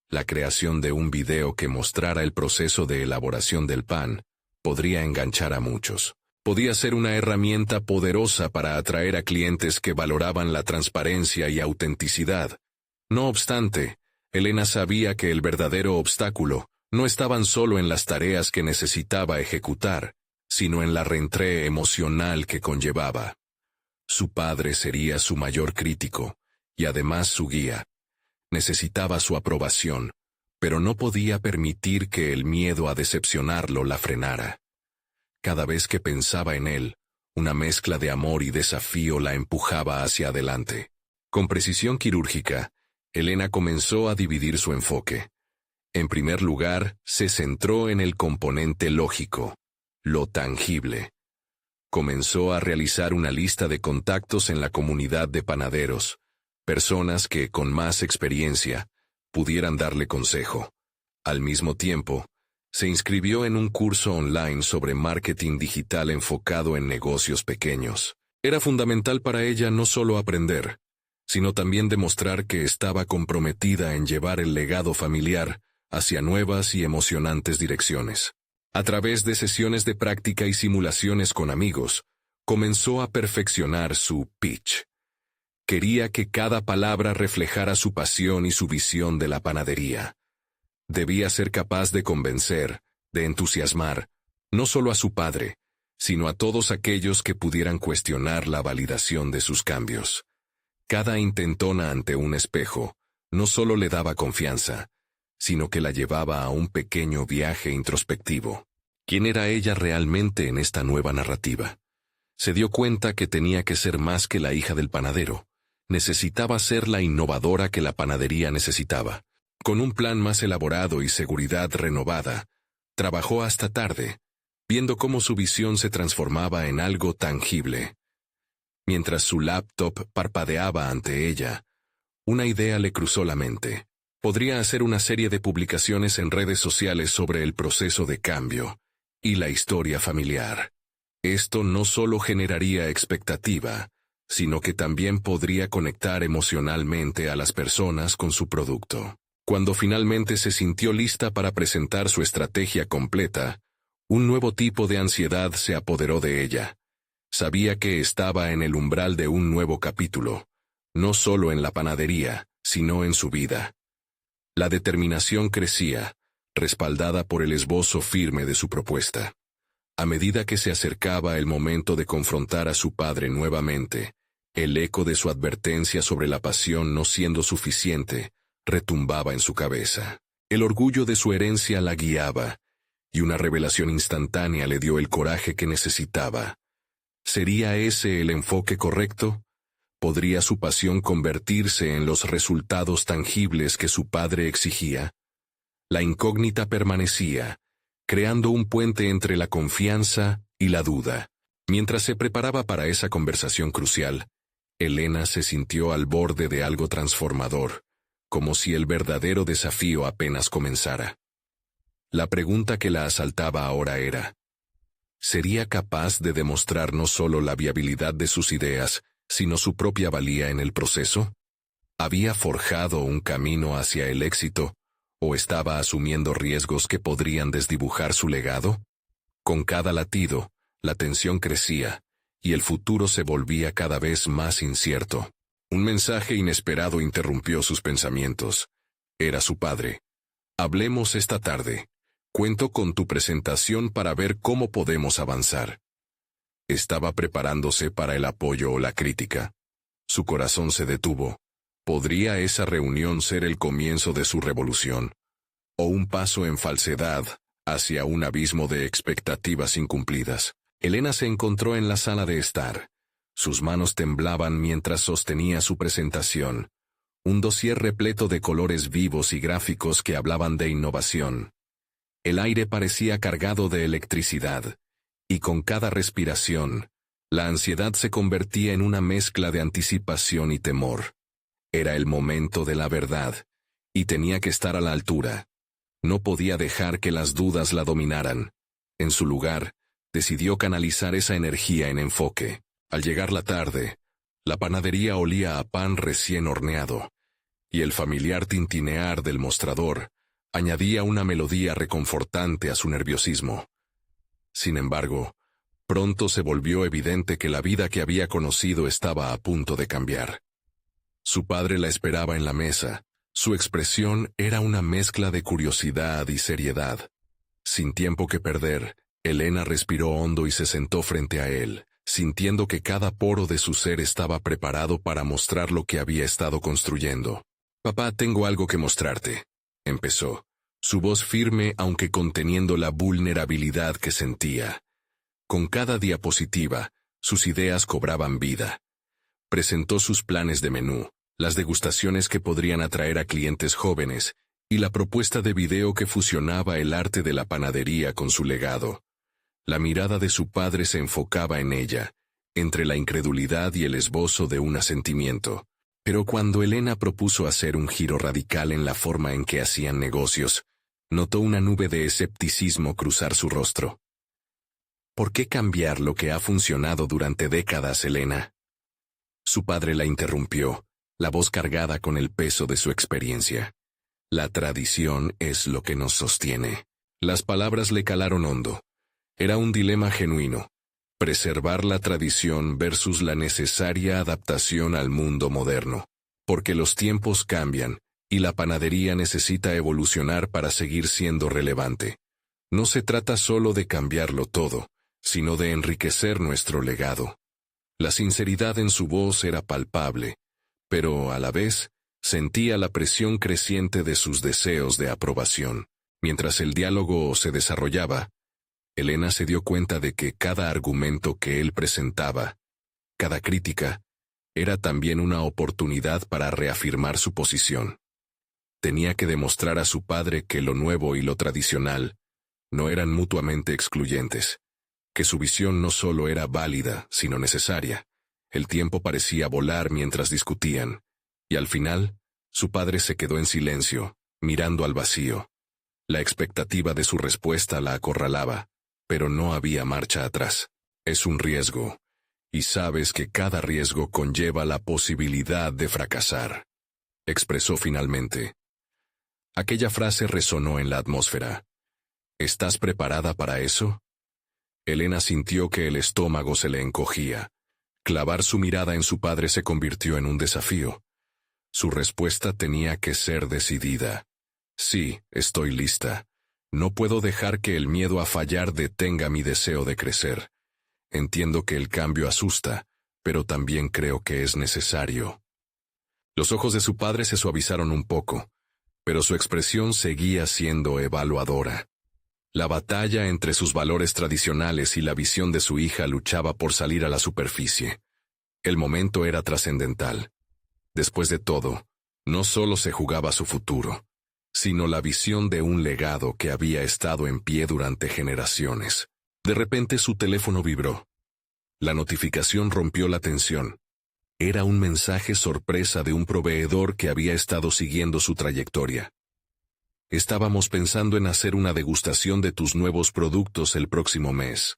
La creación de un video que mostrara el proceso de elaboración del pan podría enganchar a muchos. Podía ser una herramienta poderosa para atraer a clientes que valoraban la transparencia y autenticidad. No obstante, Elena sabía que el verdadero obstáculo no estaban solo en las tareas que necesitaba ejecutar, sino en la reentrée emocional que conllevaba. Su padre sería su mayor crítico, y además su guía. Necesitaba su aprobación, pero no podía permitir que el miedo a decepcionarlo la frenara. Cada vez que pensaba en él, una mezcla de amor y desafío la empujaba hacia adelante. Con precisión quirúrgica, Elena comenzó a dividir su enfoque. En primer lugar, se centró en el componente lógico, lo tangible. Comenzó a realizar una lista de contactos en la comunidad de panaderos, personas que, con más experiencia, pudieran darle consejo. Al mismo tiempo, se inscribió en un curso online sobre marketing digital enfocado en negocios pequeños. Era fundamental para ella no solo aprender, sino también demostrar que estaba comprometida en llevar el legado familiar hacia nuevas y emocionantes direcciones. A través de sesiones de práctica y simulaciones con amigos, comenzó a perfeccionar su pitch. Quería que cada palabra reflejara su pasión y su visión de la panadería. Debía ser capaz de convencer, de entusiasmar, no solo a su padre, sino a todos aquellos que pudieran cuestionar la validación de sus cambios. Cada intentona ante un espejo no solo le daba confianza, sino que la llevaba a un pequeño viaje introspectivo. ¿Quién era ella realmente en esta nueva narrativa? Se dio cuenta que tenía que ser más que la hija del panadero. Necesitaba ser la innovadora que la panadería necesitaba. Con un plan más elaborado y seguridad renovada, trabajó hasta tarde, viendo cómo su visión se transformaba en algo tangible. Mientras su laptop parpadeaba ante ella, una idea le cruzó la mente. Podría hacer una serie de publicaciones en redes sociales sobre el proceso de cambio y la historia familiar. Esto no solo generaría expectativa, sino que también podría conectar emocionalmente a las personas con su producto. Cuando finalmente se sintió lista para presentar su estrategia completa, un nuevo tipo de ansiedad se apoderó de ella. Sabía que estaba en el umbral de un nuevo capítulo, no solo en la panadería, sino en su vida. La determinación crecía, respaldada por el esbozo firme de su propuesta. A medida que se acercaba el momento de confrontar a su padre nuevamente, el eco de su advertencia sobre la pasión no siendo suficiente retumbaba en su cabeza. El orgullo de su herencia la guiaba, y una revelación instantánea le dio el coraje que necesitaba. ¿Sería ese el enfoque correcto? ¿Podría su pasión convertirse en los resultados tangibles que su padre exigía? La incógnita permanecía, creando un puente entre la confianza y la duda. Mientras se preparaba para esa conversación crucial, Elena se sintió al borde de algo transformador, como si el verdadero desafío apenas comenzara. La pregunta que la asaltaba ahora era: ¿sería capaz de demostrar no solo la viabilidad de sus ideas, sino su propia valía en el proceso? ¿Había forjado un camino hacia el éxito, o estaba asumiendo riesgos que podrían desdibujar su legado? Con cada latido, la tensión crecía, y el futuro se volvía cada vez más incierto. Un mensaje inesperado interrumpió sus pensamientos. Era su padre. «Hablemos esta tarde. Cuento con tu presentación para ver cómo podemos avanzar». Estaba preparándose para el apoyo o la crítica. Su corazón se detuvo. ¿Podría esa reunión ser el comienzo de su revolución? ¿O un paso en falsedad hacia un abismo de expectativas incumplidas? Elena se encontró en la sala de estar. Sus manos temblaban mientras sostenía su presentación. Un dossier repleto de colores vivos y gráficos que hablaban de innovación. El aire parecía cargado de electricidad, y con cada respiración, la ansiedad se convertía en una mezcla de anticipación y temor. Era el momento de la verdad, y tenía que estar a la altura. No podía dejar que las dudas la dominaran. En su lugar, decidió canalizar esa energía en enfoque. Al llegar la tarde, la panadería olía a pan recién horneado, y el familiar tintinear del mostrador añadía una melodía reconfortante a su nerviosismo. Sin embargo, pronto se volvió evidente que la vida que había conocido estaba a punto de cambiar. Su padre la esperaba en la mesa. Su expresión era una mezcla de curiosidad y seriedad. Sin tiempo que perder, Elena respiró hondo y se sentó frente a él, sintiendo que cada poro de su ser estaba preparado para mostrar lo que había estado construyendo. «Papá, tengo algo que mostrarte», empezó, su voz firme aunque conteniendo la vulnerabilidad que sentía. Con cada diapositiva, sus ideas cobraban vida. Presentó sus planes de menú, las degustaciones que podrían atraer a clientes jóvenes, y la propuesta de video que fusionaba el arte de la panadería con su legado. La mirada de su padre se enfocaba en ella, entre la incredulidad y el esbozo de un asentimiento. Pero cuando Elena propuso hacer un giro radical en la forma en que hacían negocios, notó una nube de escepticismo cruzar su rostro. «¿Por qué cambiar lo que ha funcionado durante décadas, Elena?». Su padre la interrumpió, la voz cargada con el peso de su experiencia. «La tradición es lo que nos sostiene». Las palabras le calaron hondo. Era un dilema genuino. Preservar la tradición versus la necesaria adaptación al mundo moderno. Porque los tiempos cambian, y la panadería necesita evolucionar para seguir siendo relevante. No se trata solo de cambiarlo todo, sino de enriquecer nuestro legado. La sinceridad en su voz era palpable, pero a la vez sentía la presión creciente de sus deseos de aprobación. Mientras el diálogo se desarrollaba, Elena se dio cuenta de que cada argumento que él presentaba, cada crítica, era también una oportunidad para reafirmar su posición. Tenía que demostrar a su padre que lo nuevo y lo tradicional no eran mutuamente excluyentes, que su visión no solo era válida, sino necesaria. El tiempo parecía volar mientras discutían, y al final, su padre se quedó en silencio, mirando al vacío. La expectativa de su respuesta la acorralaba, pero no había marcha atrás. «Es un riesgo, y sabes que cada riesgo conlleva la posibilidad de fracasar», expresó finalmente. Aquella frase resonó en la atmósfera. «¿Estás preparada para eso?». Elena sintió que el estómago se le encogía. Clavar su mirada en su padre se convirtió en un desafío. Su respuesta tenía que ser decidida. «Sí, estoy lista. No puedo dejar que el miedo a fallar detenga mi deseo de crecer. Entiendo que el cambio asusta, pero también creo que es necesario». Los ojos de su padre se suavizaron un poco, pero su expresión seguía siendo evaluadora. La batalla entre sus valores tradicionales y la visión de su hija luchaba por salir a la superficie. El momento era trascendental. Después de todo, no solo se jugaba su futuro, sino la visión de un legado que había estado en pie durante generaciones. De repente su teléfono vibró. La notificación rompió la tensión. Era un mensaje sorpresa de un proveedor que había estado siguiendo su trayectoria. Estábamos pensando en hacer una degustación de tus nuevos productos el próximo mes.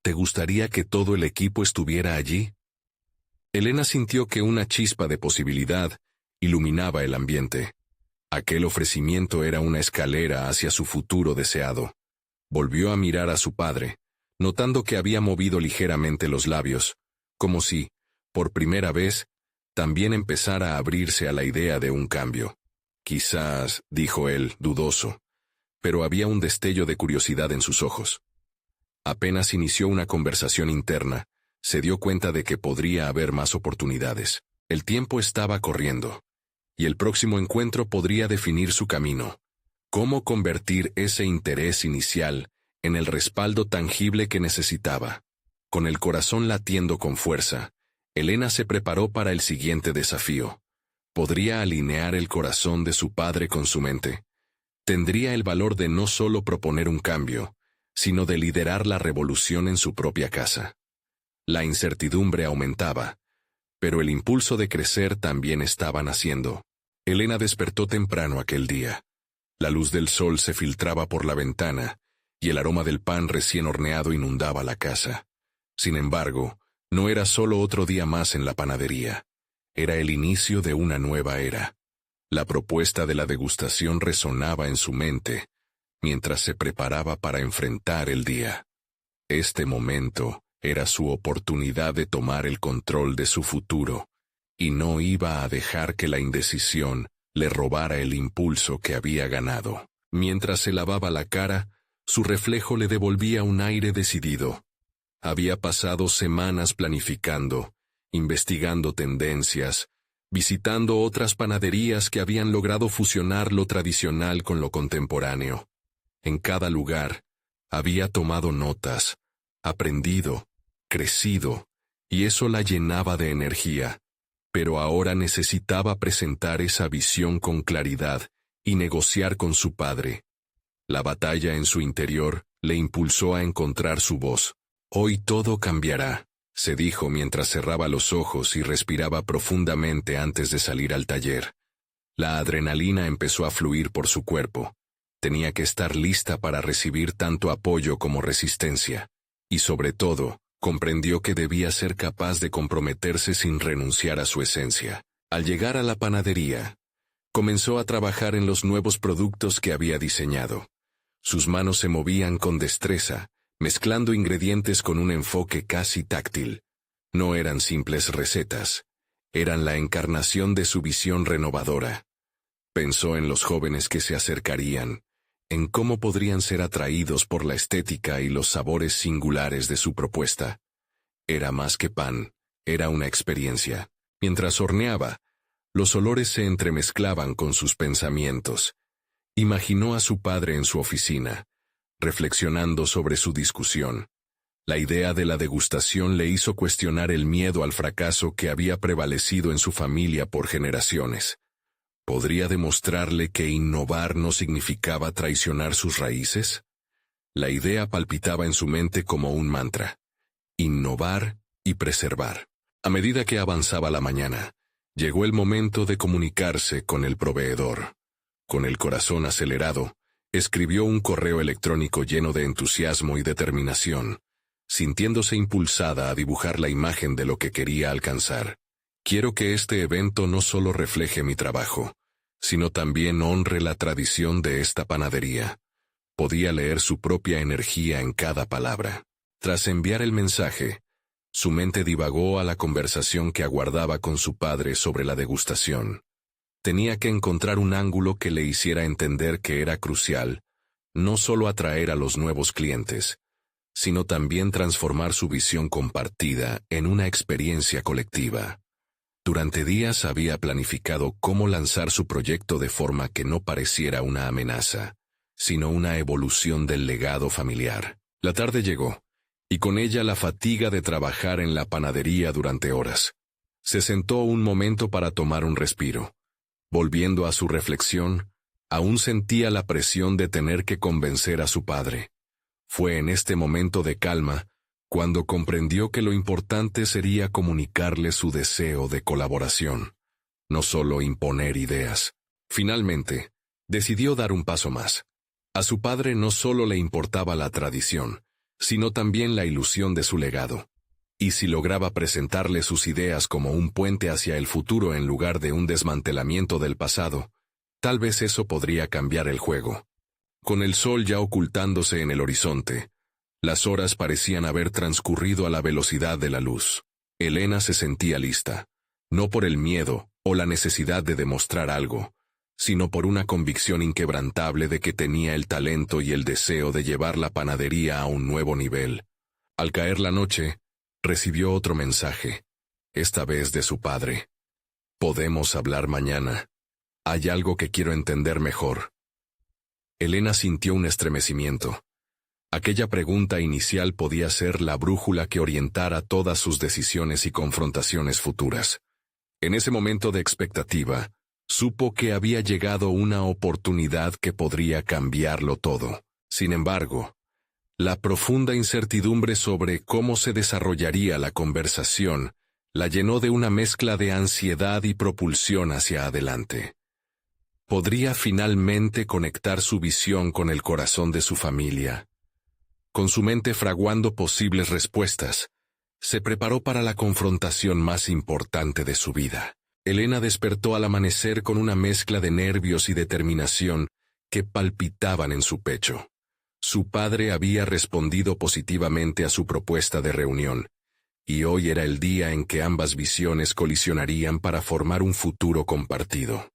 ¿Te gustaría que todo el equipo estuviera allí? Elena sintió que una chispa de posibilidad iluminaba el ambiente. Aquel ofrecimiento era una escalera hacia su futuro deseado. Volvió a mirar a su padre, notando que había movido ligeramente los labios, como si, por primera vez, también empezara a abrirse a la idea de un cambio. Quizás, dijo él, dudoso, pero había un destello de curiosidad en sus ojos. Apenas inició una conversación interna, se dio cuenta de que podría haber más oportunidades. El tiempo estaba corriendo, y el próximo encuentro podría definir su camino. ¿Cómo convertir ese interés inicial en el respaldo tangible que necesitaba? Con el corazón latiendo con fuerza, Elena se preparó para el siguiente desafío. ¿Podría alinear el corazón de su padre con su mente? Tendría el valor de no solo proponer un cambio, sino de liderar la revolución en su propia casa. La incertidumbre aumentaba, pero el impulso de crecer también estaba naciendo. Elena despertó temprano aquel día. La luz del sol se filtraba por la ventana, y el aroma del pan recién horneado inundaba la casa. Sin embargo, no era solo otro día más en la panadería. Era el inicio de una nueva era. La propuesta de la degustación resonaba en su mente, mientras se preparaba para enfrentar el día. Este momento era su oportunidad de tomar el control de su futuro, y no iba a dejar que la indecisión le robara el impulso que había ganado. Mientras se lavaba la cara, su reflejo le devolvía un aire decidido. Había pasado semanas planificando, investigando tendencias, visitando otras panaderías que habían logrado fusionar lo tradicional con lo contemporáneo. En cada lugar, había tomado notas, aprendido, crecido, y eso la llenaba de energía. Pero ahora necesitaba presentar esa visión con claridad y negociar con su padre. La batalla en su interior le impulsó a encontrar su voz. Hoy todo cambiará, se dijo mientras cerraba los ojos y respiraba profundamente antes de salir al taller. La adrenalina empezó a fluir por su cuerpo. Tenía que estar lista para recibir tanto apoyo como resistencia. Y sobre todo, comprendió que debía ser capaz de comprometerse sin renunciar a su esencia. Al llegar a la panadería, comenzó a trabajar en los nuevos productos que había diseñado. Sus manos se movían con destreza, mezclando ingredientes con un enfoque casi táctil. No eran simples recetas, eran la encarnación de su visión renovadora. Pensó en los jóvenes que se acercarían, en cómo podrían ser atraídos por la estética y los sabores singulares de su propuesta. Era más que pan, era una experiencia. Mientras horneaba, los olores se entremezclaban con sus pensamientos. Imaginó a su padre en su oficina, reflexionando sobre su discusión. La idea de la degustación le hizo cuestionar el miedo al fracaso que había prevalecido en su familia por generaciones. ¿Podría demostrarle que innovar no significaba traicionar sus raíces? La idea palpitaba en su mente como un mantra. Innovar y preservar. A medida que avanzaba la mañana, llegó el momento de comunicarse con el proveedor. Con el corazón acelerado, escribió un correo electrónico lleno de entusiasmo y determinación, sintiéndose impulsada a dibujar la imagen de lo que quería alcanzar. Quiero que este evento no solo refleje mi trabajo, sino también honre la tradición de esta panadería. Podía leer su propia energía en cada palabra. Tras enviar el mensaje, su mente divagó a la conversación que aguardaba con su padre sobre la degustación. Tenía que encontrar un ángulo que le hiciera entender que era crucial, no solo atraer a los nuevos clientes, sino también transformar su visión compartida en una experiencia colectiva. Durante días había planificado cómo lanzar su proyecto de forma que no pareciera una amenaza. sino una evolución del legado familiar. La tarde llegó, y con ella la fatiga de trabajar en la panadería durante horas. Se sentó un momento para tomar un respiro. Volviendo a su reflexión, aún sentía la presión de tener que convencer a su padre. Fue en este momento de calma cuando comprendió que lo importante sería comunicarle su deseo de colaboración, no solo imponer ideas. Finalmente, decidió dar un paso más. A su padre no solo le importaba la tradición, sino también la ilusión de su legado. Y si lograba presentarle sus ideas como un puente hacia el futuro en lugar de un desmantelamiento del pasado, tal vez eso podría cambiar el juego. Con el sol ya ocultándose en el horizonte, las horas parecían haber transcurrido a la velocidad de la luz. Elena se sentía lista, no por el miedo o la necesidad de demostrar algo, sino por una convicción inquebrantable de que tenía el talento y el deseo de llevar la panadería a un nuevo nivel. Al caer la noche, recibió otro mensaje, esta vez de su padre. «Podemos hablar mañana. Hay algo que quiero entender mejor». Elena sintió un estremecimiento. Aquella pregunta inicial podía ser la brújula que orientara todas sus decisiones y confrontaciones futuras. En ese momento de expectativa, supo que había llegado una oportunidad que podría cambiarlo todo. Sin embargo, la profunda incertidumbre sobre cómo se desarrollaría la conversación la llenó de una mezcla de ansiedad y propulsión hacia adelante. ¿Podría finalmente conectar su visión con el corazón de su familia? Con su mente fraguando posibles respuestas, se preparó para la confrontación más importante de su vida. Elena despertó al amanecer con una mezcla de nervios y determinación que palpitaban en su pecho. Su padre había respondido positivamente a su propuesta de reunión, y hoy era el día en que ambas visiones colisionarían para formar un futuro compartido.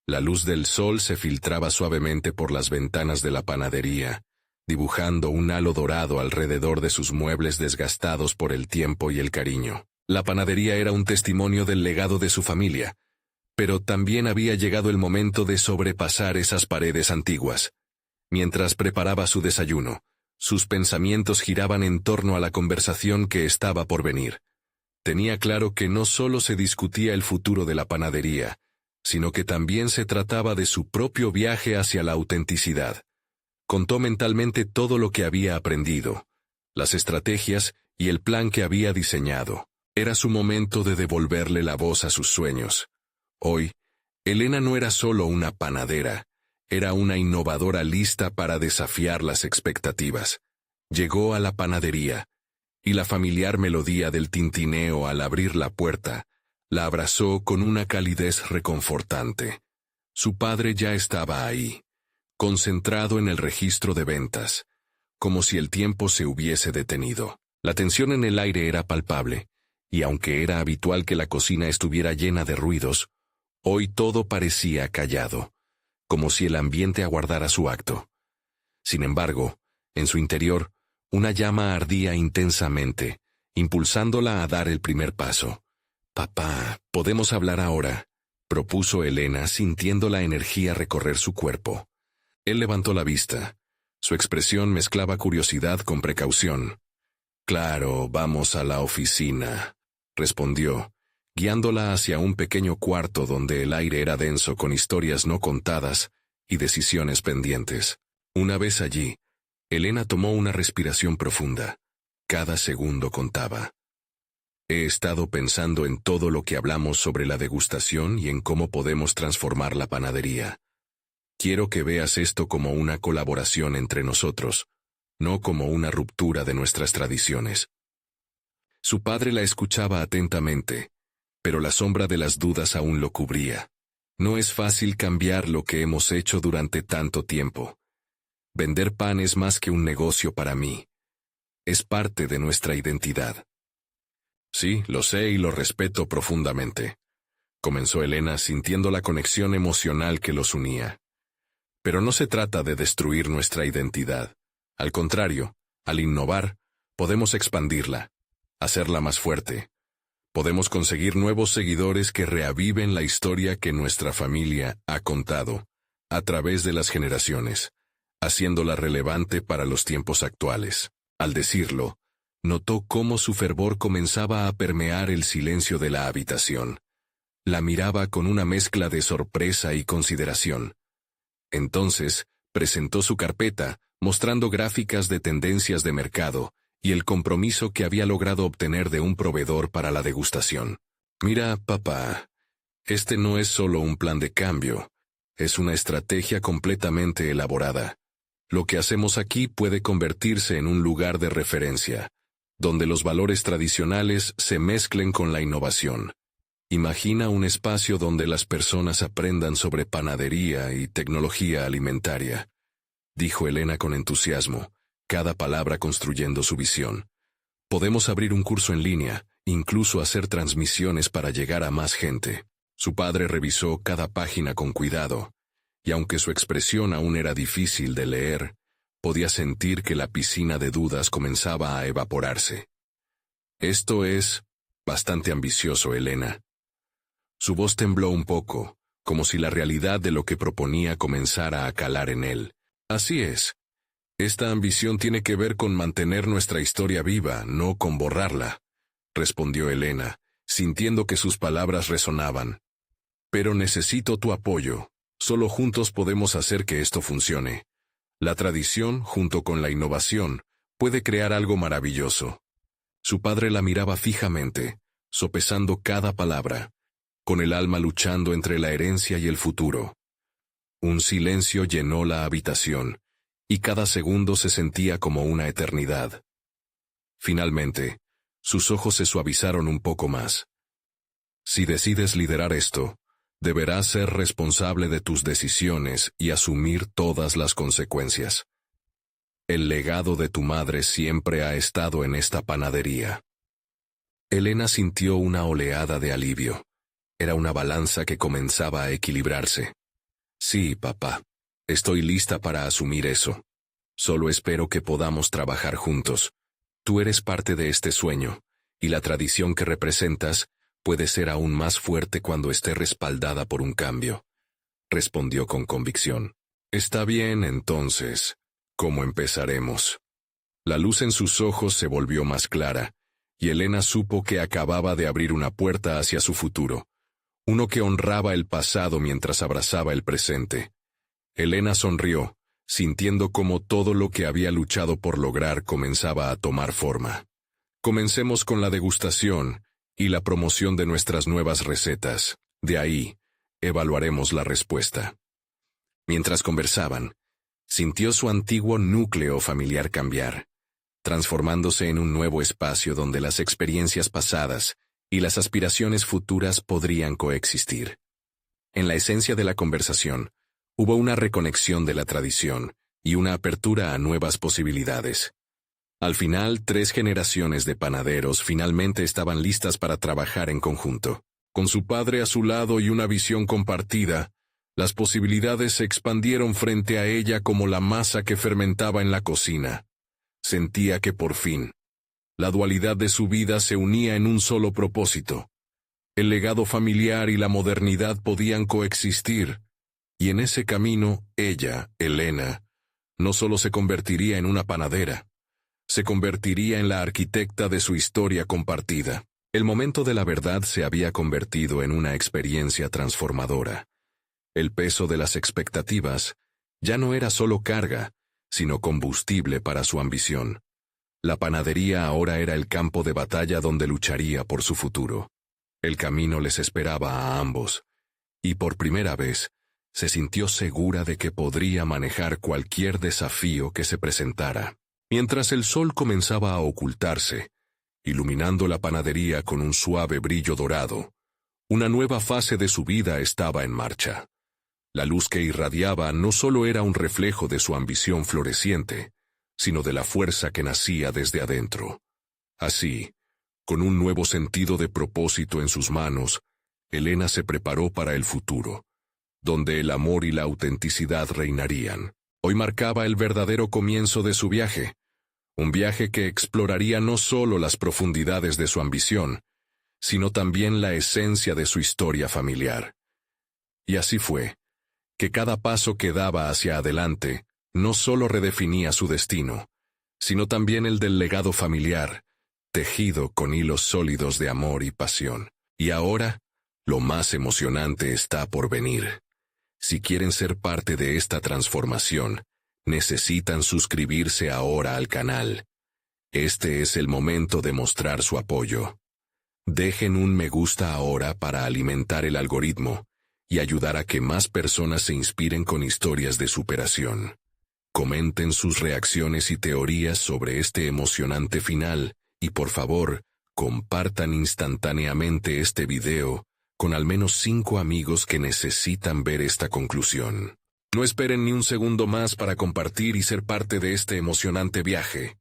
La luz del sol se filtraba suavemente por las ventanas de la panadería, dibujando un halo dorado alrededor de sus muebles desgastados por el tiempo y el cariño. La panadería era un testimonio del legado de su familia, pero también había llegado el momento de sobrepasar esas paredes antiguas. Mientras preparaba su desayuno, sus pensamientos giraban en torno a la conversación que estaba por venir. Tenía claro que no solo se discutía el futuro de la panadería, sino que también se trataba de su propio viaje hacia la autenticidad. Contó mentalmente todo lo que había aprendido, las estrategias y el plan que había diseñado. Era su momento de devolverle la voz a sus sueños. Hoy, Elena no era solo una panadera, era una innovadora lista para desafiar las expectativas. Llegó a la panadería, y la familiar melodía del tintineo al abrir la puerta la abrazó con una calidez reconfortante. Su padre ya estaba ahí, concentrado en el registro de ventas, como si el tiempo se hubiese detenido. La tensión en el aire era palpable, y aunque era habitual que la cocina estuviera llena de ruidos, hoy todo parecía callado, como si el ambiente aguardara su acto. Sin embargo, en su interior, una llama ardía intensamente, impulsándola a dar el primer paso. «Papá, ¿podemos hablar ahora?», propuso Elena, sintiendo la energía recorrer su cuerpo. Él levantó la vista. Su expresión mezclaba curiosidad con precaución. «Claro, vamos a la oficina», respondió, guiándola hacia un pequeño cuarto donde el aire era denso con historias no contadas y decisiones pendientes. Una vez allí, Elena tomó una respiración profunda. Cada segundo contaba. «He estado pensando en todo lo que hablamos sobre la degustación y en cómo podemos transformar la panadería. Quiero que veas esto como una colaboración entre nosotros, no como una ruptura de nuestras tradiciones». Su padre la escuchaba atentamente, pero la sombra de las dudas aún lo cubría. «No es fácil cambiar lo que hemos hecho durante tanto tiempo. Vender pan es más que un negocio para mí. Es parte de nuestra identidad». «Sí, lo sé y lo respeto profundamente», comenzó Elena sintiendo la conexión emocional que los unía. «Pero no se trata de destruir nuestra identidad. Al contrario, al innovar, podemos expandirla, hacerla más fuerte. Podemos conseguir nuevos seguidores que reaviven la historia que nuestra familia ha contado, a través de las generaciones. haciéndola relevante para los tiempos actuales. Al decirlo, notó cómo su fervor comenzaba a permear el silencio de la habitación. La miraba con una mezcla de sorpresa y consideración. Entonces, presentó su carpeta, mostrando gráficas de tendencias de mercado y el compromiso que había logrado obtener de un proveedor para la degustación. Mira, papá, este no es solo un plan de cambio, es una estrategia completamente elaborada. Lo que hacemos aquí puede convertirse en un lugar de referencia, donde los valores tradicionales se mezclen con la innovación. Imagina un espacio donde las personas aprendan sobre panadería y tecnología alimentaria, dijo Elena con entusiasmo, cada palabra construyendo su visión. Podemos abrir un curso en línea, incluso hacer transmisiones para llegar a más gente. Su padre revisó cada página con cuidado, y aunque su expresión aún era difícil de leer, podía sentir que la piscina de dudas comenzaba a evaporarse. Esto es bastante ambicioso, Elena. Su voz tembló un poco, como si la realidad de lo que proponía comenzara a calar en él. Así es. Esta ambición tiene que ver con mantener nuestra historia viva, no con borrarla, respondió Elena, sintiendo que sus palabras resonaban. Pero necesito tu apoyo. Solo juntos podemos hacer que esto funcione. La tradición, junto con la innovación, puede crear algo maravilloso. Su padre la miraba fijamente, sopesando cada palabra, con el alma luchando entre la herencia y el futuro. Un silencio llenó la habitación, y cada segundo se sentía como una eternidad. Finalmente, sus ojos se suavizaron un poco más. Si decides liderar esto, deberás ser responsable de tus decisiones y asumir todas las consecuencias. El legado de tu madre siempre ha estado en esta panadería. Elena sintió una oleada de alivio. Era una balanza que comenzaba a equilibrarse. Sí, papá. Estoy lista para asumir eso. Solo espero que podamos trabajar juntos. Tú eres parte de este sueño, y la tradición que representas puede ser aún más fuerte cuando esté respaldada por un cambio, respondió con convicción. Está bien, entonces. ¿Cómo empezaremos? La luz en sus ojos se volvió más clara, y Elena supo que acababa de abrir una puerta hacia su futuro, uno que honraba el pasado mientras abrazaba el presente. Elena sonrió, sintiendo cómo todo lo que había luchado por lograr comenzaba a tomar forma. Comencemos con la degustación y la promoción de nuestras nuevas recetas. De ahí, evaluaremos la respuesta. Mientras conversaban, sintió su antiguo núcleo familiar cambiar, transformándose en un nuevo espacio donde las experiencias pasadas y las aspiraciones futuras podrían coexistir. En la esencia de la conversación, hubo una reconexión de la tradición y una apertura a nuevas posibilidades. Al final, 3 generaciones de panaderos finalmente estaban listas para trabajar en conjunto. Con su padre a su lado y una visión compartida, las posibilidades se expandieron frente a ella como la masa que fermentaba en la cocina. Sentía que por fin, la dualidad de su vida se unía en un solo propósito. El legado familiar y la modernidad podían coexistir, y en ese camino, ella, Elena, no solo se convertiría en una panadera, se convertiría en la arquitecta de su historia compartida. El momento de la verdad se había convertido en una experiencia transformadora. El peso de las expectativas ya no era solo carga, sino combustible para su ambición. La panadería ahora era el campo de batalla donde lucharía por su futuro. El camino les esperaba a ambos, y por primera vez, se sintió segura de que podría manejar cualquier desafío que se presentara. Mientras el sol comenzaba a ocultarse, iluminando la panadería con un suave brillo dorado, una nueva fase de su vida estaba en marcha. La luz que irradiaba no solo era un reflejo de su ambición floreciente, sino de la fuerza que nacía desde adentro. Así, con un nuevo sentido de propósito en sus manos, Elena se preparó para el futuro, donde el amor y la autenticidad reinarían. Hoy marcaba el verdadero comienzo de su viaje, un viaje que exploraría no solo las profundidades de su ambición, sino también la esencia de su historia familiar. Y así fue, que cada paso que daba hacia adelante no solo redefinía su destino, sino también el del legado familiar, tejido con hilos sólidos de amor y pasión. Y ahora, lo más emocionante está por venir. Si quieren ser parte de esta transformación, necesitan suscribirse ahora al canal. Este es el momento de mostrar su apoyo. Dejen un me gusta ahora para alimentar el algoritmo y ayudar a que más personas se inspiren con historias de superación. Comenten sus reacciones y teorías sobre este emocionante final y por favor, compartan instantáneamente este video con al menos 5 amigos que necesitan ver esta conclusión. No esperen ni un segundo más para compartir y ser parte de este emocionante viaje.